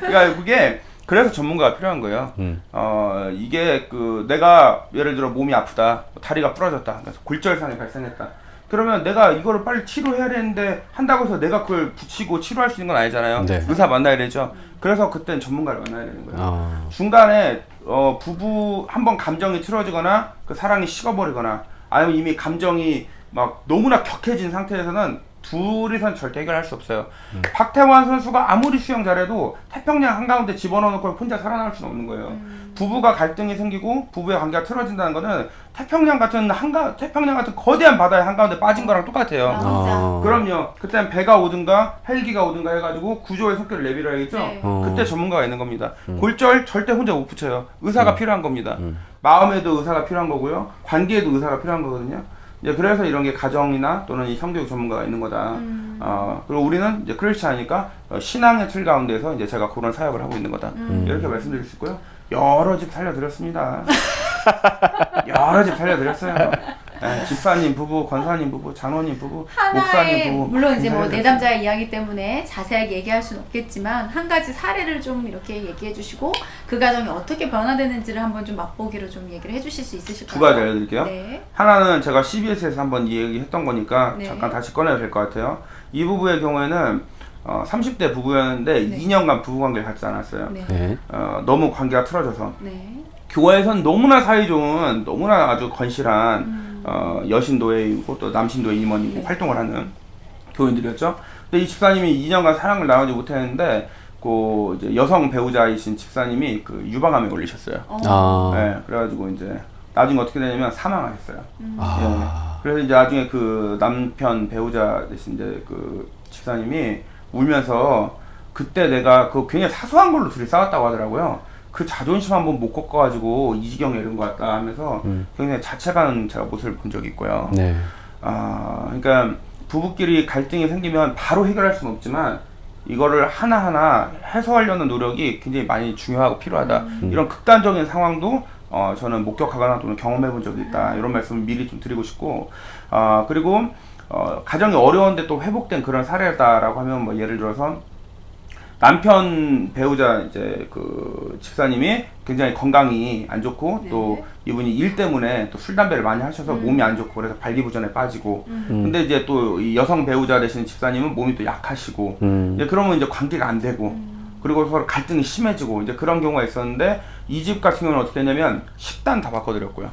그러니까 그게 그래서 전문가가 필요한 거예요. 이게 내가 예를 들어 몸이 아프다, 다리가 부러졌다, 그래서 골절상이 발생했다. 그러면 내가 이거를 빨리 치료해야 되는데 한다고 해서 내가 그걸 붙이고 치료할 수 있는 건 아니잖아요.
네.
의사 만나야 되죠. 그래서 그땐 전문가를 만나야 되는 거예요. 중간에 부부 한번 감정이 틀어지거나 그 사랑이 식어버리거나 아니면 이미 감정이 막 너무나 격해진 상태에서는 둘이선 절대 해결할 수 없어요. 박태환 선수가 아무리 수영 잘해도 태평양 한가운데 집어넣어놓고 혼자 살아남을 수는 없는 거예요. 부부가 갈등이 생기고 부부의 관계가 틀어진다는 거는 태평양 같은 거대한 바다의 한가운데 빠진 거랑 똑같아요. 그럼요. 그때는 배가 오든가 헬기가 오든가 해가지고 구조의 속도를 내밀어야겠죠.
네.
그때 전문가가 있는 겁니다. 골절 절대 혼자 못 붙여요. 의사가 필요한 겁니다. 마음에도 의사가 필요한 거고요. 관계에도 의사가 필요한 거거든요. 이제 그래서 이런 게 가정이나 또는 이 성교육 전문가가 있는 거다. 그리고 우리는 이제 크리스찬이니까 신앙의 틀 가운데서 이제 제가 그런 사역을 하고 있는 거다. 이렇게 말씀드릴 수 있고요. 여러 집 살려드렸습니다. 여러 집 살려드렸어요. 네, 집사님 부부, 권사님 부부, 장로님 부부, 목사님
하나의
부부.
물론 이제 뭐
살려드렸습니다.
내담자의 이야기 때문에 자세하게 얘기할 수는 없겠지만 한 가지 사례를 좀 이렇게 얘기해 주시고 그 가정이 어떻게 변화되는지를 한번 좀 맛보기로 좀 얘기를 해주실 수 있으실까요?
두 가지 알려드릴게요.
네.
하나는 제가 CBS에서 한번 이 얘기했던 거니까
네.
잠깐 다시 꺼내도 될 것 같아요. 이 부부의 경우에는 30대 부부였는데
네.
2년간 부부관계를 갖지 않았어요.
네.
네.
너무 관계가 틀어져서
네.
교회에선 너무나 사이 좋은 너무나 아주 건실한 여신 노예이고 또 남신 노예 임원이고
네.
활동을 하는 교인들이었죠. 근데 이 집사님이 2년간 사랑을 나누지 못했는데 그 이제 여성 배우자이신 집사님이 그 유방암에 걸리셨어요. 네, 그래가지고 이제 나중에 어떻게 되냐면 사망하셨어요. 예. 그래서 이제 나중에 그 남편 배우자 대신 이제 그 집사님이 울면서 그때 내가 그 굉장히 사소한 걸로 둘이 싸웠다고 하더라고요. 그 자존심 한번 못 꺾어가지고 이 지경에 이른 것 같다 하면서 굉장히 자책하는 제가 모습을 본 적이 있고요.
네.
그러니까 부부끼리 갈등이 생기면 바로 해결할 수는 없지만 이거를 하나하나 해소하려는 노력이 굉장히 많이 중요하고 필요하다. 이런 극단적인 상황도 저는 목격하거나 또는 경험해 본 적이 있다. 이런 말씀을 미리 좀 드리고 싶고, 그리고 가정이 어려운데 또 회복된 그런 사례다라고 하면 뭐 예를 들어서 남편 배우자 이제 그 집사님이 굉장히 건강이 안 좋고
네.
또 이분이 일 때문에 또 술 담배를 많이 하셔서 몸이 안 좋고 그래서 발기부전에 빠지고 근데 이제 또 이 여성 배우자 되시는 집사님은 몸이 또 약하시고 이제 그러면 이제 관계가 안 되고 그리고 서로 갈등이 심해지고 이제 그런 경우가 있었는데 이 집 같은 경우는 어떻게 했냐면 식단 다 바꿔드렸고요.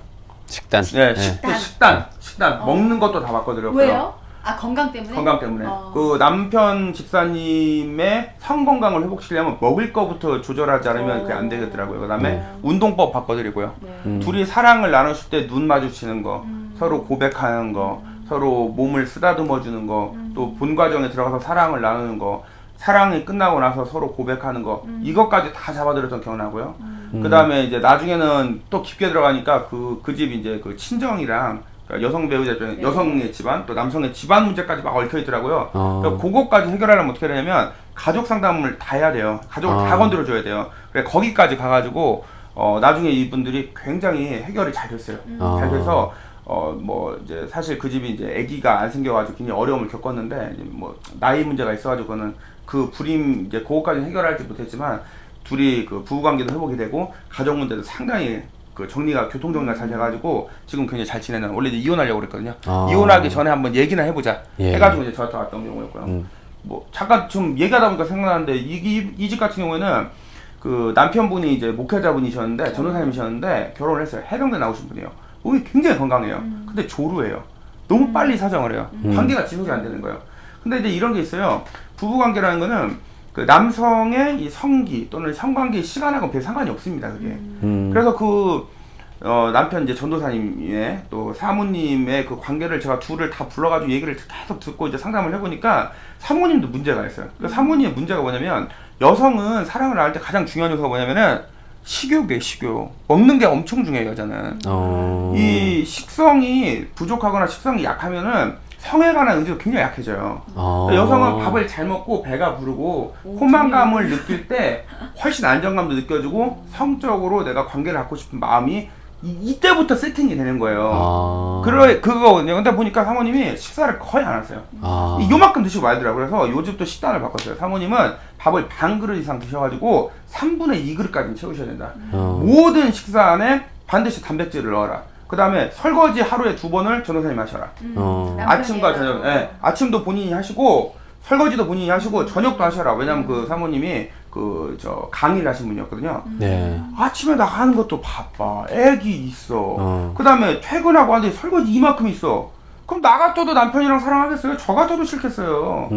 식단.
네, 식단 먹는 것도 다 바꿔드렸고요.
왜요? 아 건강 때문에?
건강 때문에. 그 남편 집사님의 성 건강을 회복시키려면 먹을 거부터 조절하지 않으면 그게 안 되겠더라고요. 그다음에 운동법 바꿔드리고요.
네.
둘이 사랑을 나누실 때 눈 마주치는 거, 서로 고백하는 거, 서로 몸을 쓰다듬어 주는 거, 또 본 과정에 들어가서 사랑을 나누는 거, 사랑이 끝나고 나서 서로 고백하는 거, 이것까지 다 잡아드렸던 기억나고요. 그다음에 이제 나중에는 또 깊게 들어가니까 그 집 이제 그 친정이랑 그러니까 여성 배우자 중에
네.
여성의 집안 또 남성의 집안 문제까지 막 얽혀 있더라고요. 그러니까 그거까지 해결하려면 어떻게 되냐면 가족 상담을 다 해야 돼요. 가족을 다 건드려 줘야 돼요. 그래 거기까지 가가지고 나중에 이분들이 굉장히 해결이 잘 됐어요. 잘 돼서 뭐 이제 사실 그 집이 이제 아기가 안 생겨가지고 굉장히 어려움을 겪었는데 이제 뭐 나이 문제가 있어가지고는 그 불임 이제 그거까지 해결하지 못했지만 둘이 그 부부 관계도 회복이 되고 가족 문제도 상당히 그 교통 정리가 잘 돼가지고 지금 굉장히 잘 지내는 원래 이제 이혼하려고 그랬거든요. 이혼하기 전에 한번 얘기나 해보자 해가지고 이제 저한테 왔던 경우였고요. 뭐 잠깐 좀 얘기하다 보니까 생각나는데 이 집 같은 경우에는 그 남편분이 이제 목회자분이셨는데 전도사님이셨는데 결혼을 했어요. 해병대 나오신 분이에요. 몸이 굉장히 건강해요. 근데 조루해요. 너무 빨리 사정을 해요. 관계가 지속이 안 되는 거예요. 근데 이제 이런 게 있어요. 부부 관계라는 거는 그 남성의 이 성기 또는 성관계 시간하고 별 상관이 없습니다. 그게. 그래서 그 남편 이제 전도사님의 또 사모님의 그 관계를 제가 둘을 다 불러가지고 얘기를 계속 듣고 이제 상담을 해보니까 사모님도 문제가 있어요. 그러니까 사모님의 문제가 뭐냐면 여성은 사랑을 나눌 때 가장 중요한 요소가 뭐냐면은 식욕이에요. 식욕. 먹는 게 엄청 중요해요. 여자는. 이 식성이 부족하거나 식성이 약하면은 성에 관한 의지가 굉장히 약해져요. 여성은 밥을 잘 먹고 배가 부르고 포만감을 느낄 때 훨씬 안정감도 느껴지고 성적으로 내가 관계를 갖고 싶은 마음이 이때부터 세팅이 되는 거예요. 그거거든요. 근데 보니까 사모님이 식사를 거의 안 하세요. 요만큼 드시고 말더라고요. 그래서 요즘도 식단을 바꿨어요. 사모님은 밥을 반 그릇 이상 드셔가지고 3분의 2그릇까지 채우셔야 된다. 모든 식사 안에 반드시 단백질을 넣어라. 그 다음에 설거지 하루에 2번을 전도사님이 하셔라. 아침과 저녁, 아침도 본인이 하시고 설거지도 본인이 하시고 저녁도 하셔라. 왜냐면 그 사모님이 강의를 하신 분이었거든요.
네.
아침에 나가는 것도 바빠. 애기 있어. 그 다음에 퇴근하고 하는데 설거지 이만큼 있어. 그럼 나 같아도 남편이랑 사랑하겠어요? 저 같아도 싫겠어요.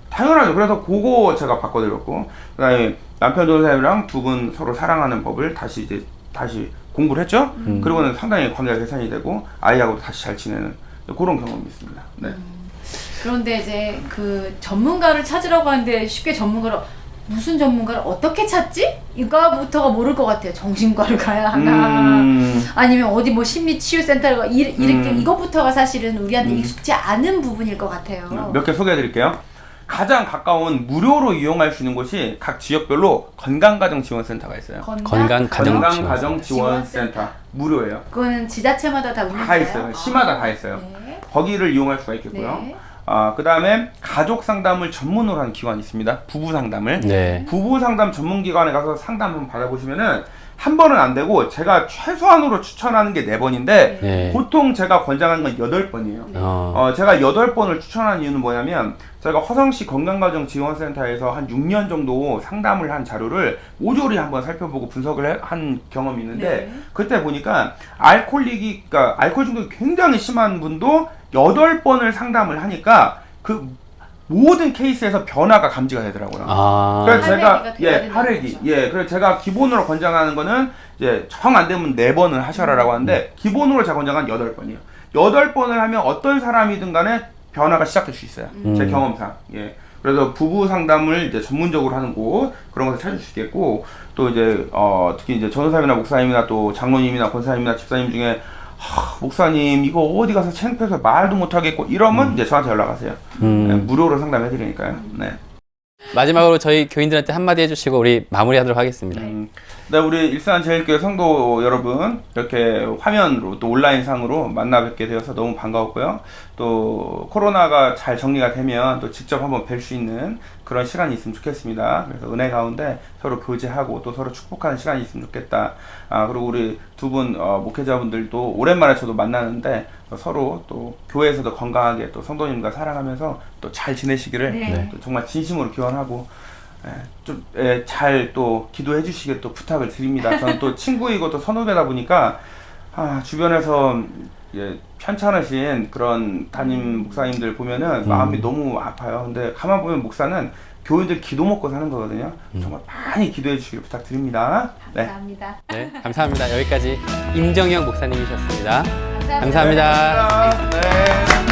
당연하죠. 그래서 그거 제가 바꿔드렸고, 그 다음에 남편 전도사님이랑 두 분 서로 사랑하는 법을 다시 공부를 했죠. 그리고는 상당히 관계가 개선이 되고 아이하고도 다시 잘 지내는 그런 경험이 있습니다. 네.
그런데 이제 그 전문가를 찾으라고 하는데 쉽게 전문가를 무슨 전문가를 어떻게 찾지? 이거부터가 모를 것 같아요. 정신과를 가야 하나 아니면 어디 뭐 심리치유센터가 이렇게 이것부터가 사실은 우리한테 익숙지 않은 부분일 것 같아요.
몇 개 소개해 드릴게요. 가장 가까운 무료로 이용할 수 있는 곳이 각 지역별로 건강가정지원센터가 있어요. 건강가정지원센터 무료예요.
그거는 지자체마다 다 운영돼요?
다 있어요. 시마다 다 있어요.
네.
거기를 이용할 수가 있겠고요.
네.
그 다음에 가족 상담을 전문으로 하는 기관이 있습니다. 부부 상담을.
네.
부부 상담 전문 기관에 가서 상담 한번 받아보시면은 한 번은 안 되고 제가 최소한으로 추천하는 게 4번인데
네.
보통 제가 권장하는 건 8번이에요.
어.
제가 8번을 추천하는 이유는 뭐냐면 제가 화성시 건강가정지원센터에서 한 6년 정도 상담을 한 자료를 모조리 한번 살펴보고 분석을 한 경험이 있는데
네.
그때 보니까 그러니까 알코올 중독이 굉장히 심한 분도 8번을 상담을 하니까 그 모든 케이스에서 변화가 감지가 되더라고요.
아.
그래서 제가
할애기가 돼야 되는
할애기
거죠.
그래서 제가 기본으로 권장하는 거는 이제 정 안 되면 4번을 하셔라라고 하는데 기본으로 제가 권장한 8번이에요. 8번을 하면 어떤 사람이든 간에 변화가 시작될 수 있어요. 제 경험상. 그래서 부부 상담을 이제 전문적으로 하는 곳 그런 것을 찾을 수 있겠고 또 이제 특히 이제 전도사님이나 목사님이나 또 장로님이나 권사님이나 집사님 중에 목사님 이거 어디 가서 창피해서 말도 못 하겠고 이러면 이제 저한테 연락하세요. 무료로 상담해 드리니까요. 네.
마지막으로 저희 교인들한테 한마디 해주시고 우리 마무리하도록 하겠습니다.
네, 우리 일산제일교회 성도 여러분 이렇게 화면으로 또 온라인상으로 만나 뵙게 되어서 너무 반가웠고요. 또 코로나가 잘 정리가 되면 또 직접 한번 뵐 수 있는 그런 시간이 있으면 좋겠습니다. 그래서 은혜 가운데 서로 교제하고 또 서로 축복하는 시간이 있으면 좋겠다. 그리고 우리 두 분 목회자분들도 오랜만에 저도 만나는데 서로 또 교회에서도 건강하게 또 성도님과 사랑하면서 또 잘 지내시기를
네.
또 정말 진심으로 기원하고 좀 잘 또 기도해 주시게 또 부탁을 드립니다. 저는 또 친구이고 또 선후배다 보니까 주변에서 편찮으신 그런 담임 목사님들 보면은 마음이 너무 아파요. 근데 가만 보면 목사는 교인들 기도 먹고 사는 거거든요. 정말 많이 기도해 주시길 부탁드립니다. 네.
감사합니다.
네, 감사합니다. 여기까지 임정영 목사님이셨습니다.
감사합니다.
감사합니다.
네.